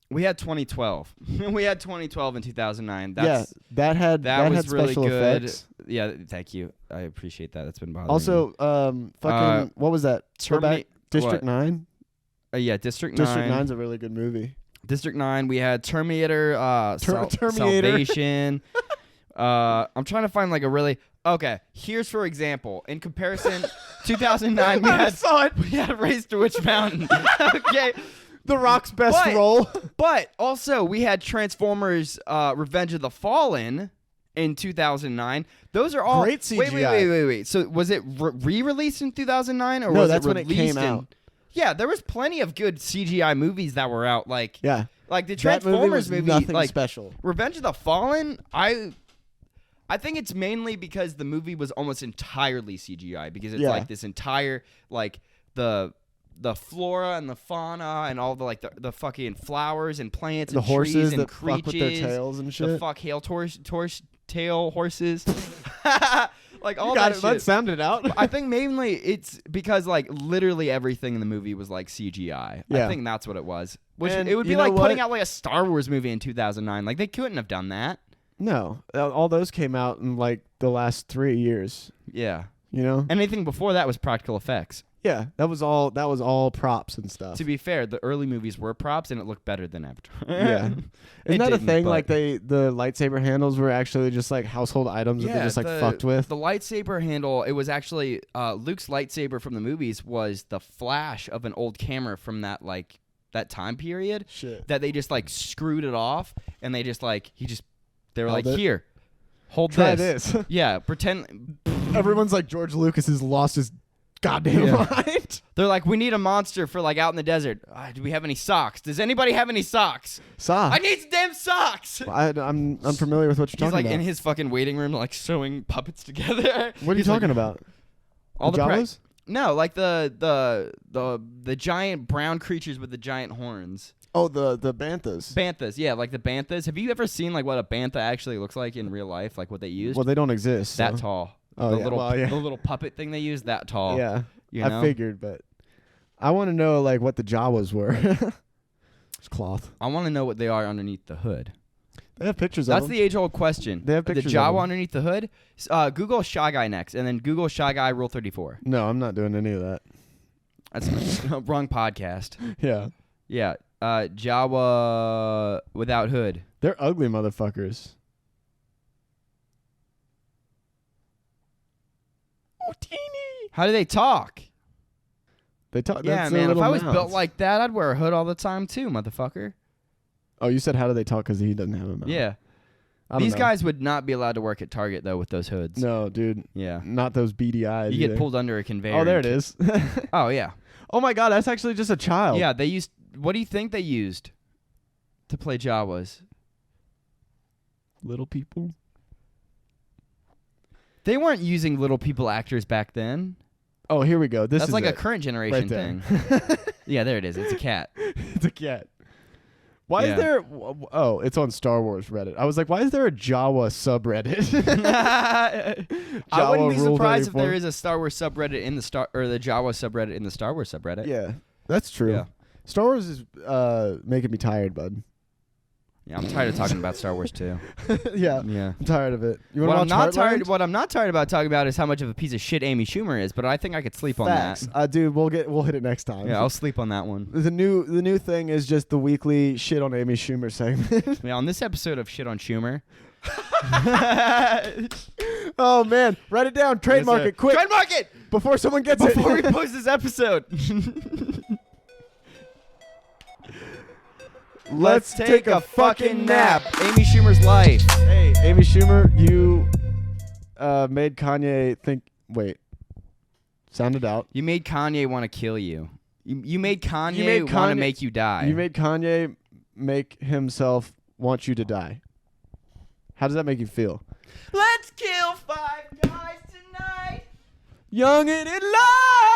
2012. We had 2012 in 2009. That was had really special good. effects. Yeah, thank you. I appreciate that. That's been bothering me. Also, what was that? Go back. District 9. Yeah, District 9. District 9's a really good movie. District 9. We had Terminator. Terminator. Salvation. I'm trying to find a really. Okay, here's for example. In comparison, 2009 we had Race to Witch Mountain. Okay. The Rock's best role. But also, we had Transformers Revenge of the Fallen in 2009. Those are all... Great CGI. Wait. So was it re-released in 2009? Or no, was that's it when it came out. Yeah, there was plenty of good CGI movies that were out. Yeah. The Transformers movie, nothing special. Revenge of the Fallen, I think it's mainly because the movie was almost entirely CGI. Because it's this entire... the flora and the fauna and all the fucking flowers and plants and the horses trees and that creatures, fuck with their tails and shit. The hail tail horses. All you got that it, shit. bud. Sound it out. I think mainly it's because literally everything in the movie was CGI. Yeah. I think that's what it was. Which And it would be you know putting what? out a Star Wars movie in 2009. They couldn't have done that. No, all those came out in the last 3 years. Yeah. You know, Anything before that was practical effects. yeah, that was all props and stuff. To be fair, the early movies were props and it looked better than Avatar. Yeah. It Isn't that a didn't, thing? but- The lightsaber handles were actually just household items that they just fucked with. The lightsaber handle, it was actually Luke's lightsaber from the movies was the flash of an old camera from that that time period. Shit. That they just screwed it off and they just they were Held it? here, hold Try this. this. Yeah, pretend. Everyone's George Lucas has lost his goddamn mind. They're we need a monster for out in the desert. Do we have any socks? Does anybody have any socks? Socks. I need some damn socks. I'm unfamiliar with what you're He's talking about. in his fucking waiting room, sewing puppets together. What are you talking about? All the Jawas? No, the giant brown creatures with the giant horns. Oh, the banthas. Banthas, yeah, the banthas. Have you ever seen what a bantha actually looks like in real life? What they used? Well, they don't exist. That so. tall. Oh, the yeah. little Well, yeah. the little puppet thing they used, that tall. Yeah, You know? I figured, but I want to know what the Jawas were. It's cloth. I want to know what they are underneath the hood. They have pictures That's of them. the age-old question. They have pictures The of Jawa them. underneath the hood. Google Shy Guy next, and then Google Shy Guy Rule 34. No, I'm not doing any of that. That's wrong podcast. Yeah. Yeah, Jawa without hood. They're ugly motherfuckers. Oh, teeny. How do they talk? They talk. Yeah, that's their man. If little I was built mouths. like that, I'd wear a hood all the time too, motherfucker. Oh, you said how do they talk because he doesn't have a mouth. Yeah. I don't These know. guys would not be allowed to work at Target though with those hoods. No, dude. Yeah. Not those beady eyes. You get either. pulled under a conveyor. Oh, there it and is. Oh yeah. Oh my God, that's actually just a child. Yeah, they used. What do you think they used to play Jawas? Little people. They weren't using little people actors back then. Oh, here we go. This That's is like a it. current generation Right thing. Yeah, there it is. It's a cat. It's a cat. Why Yeah. is there? Oh, it's on Star Wars Reddit. I was like, why is there a Jawa subreddit? I wouldn't be Rule surprised if 34. there is a Star Wars subreddit in the Jawa subreddit in the Star Wars subreddit. Yeah, that's true. Yeah. Star Wars is making me tired, bud. Yeah, I'm tired of talking about Star Wars too. Yeah, Yeah. I'm tired of it. You want What to I'm watch not tired. Heartland? What I'm not tired about talking about is how much of a piece of shit Amy Schumer is. But I think I could sleep on Facts. that. Dude, we'll hit it next time. Yeah, I'll sleep on that one. The new thing is just the weekly shit on Amy Schumer segment. Yeah, on this episode of Shit on Schumer. Oh man, write it down. Trademark it quick Trademark it before someone gets before we it. post this episode. Let's take a fucking nap. Amy Schumer's life. Hey, Amy Schumer, you made Kanye think. Wait, sound it out. You made Kanye want to kill you. You made Kanye, You made want to Kanye- make you die. You made Kanye make himself want you to die. How does that make you feel? Let's kill 5 guys tonight. Young and in love.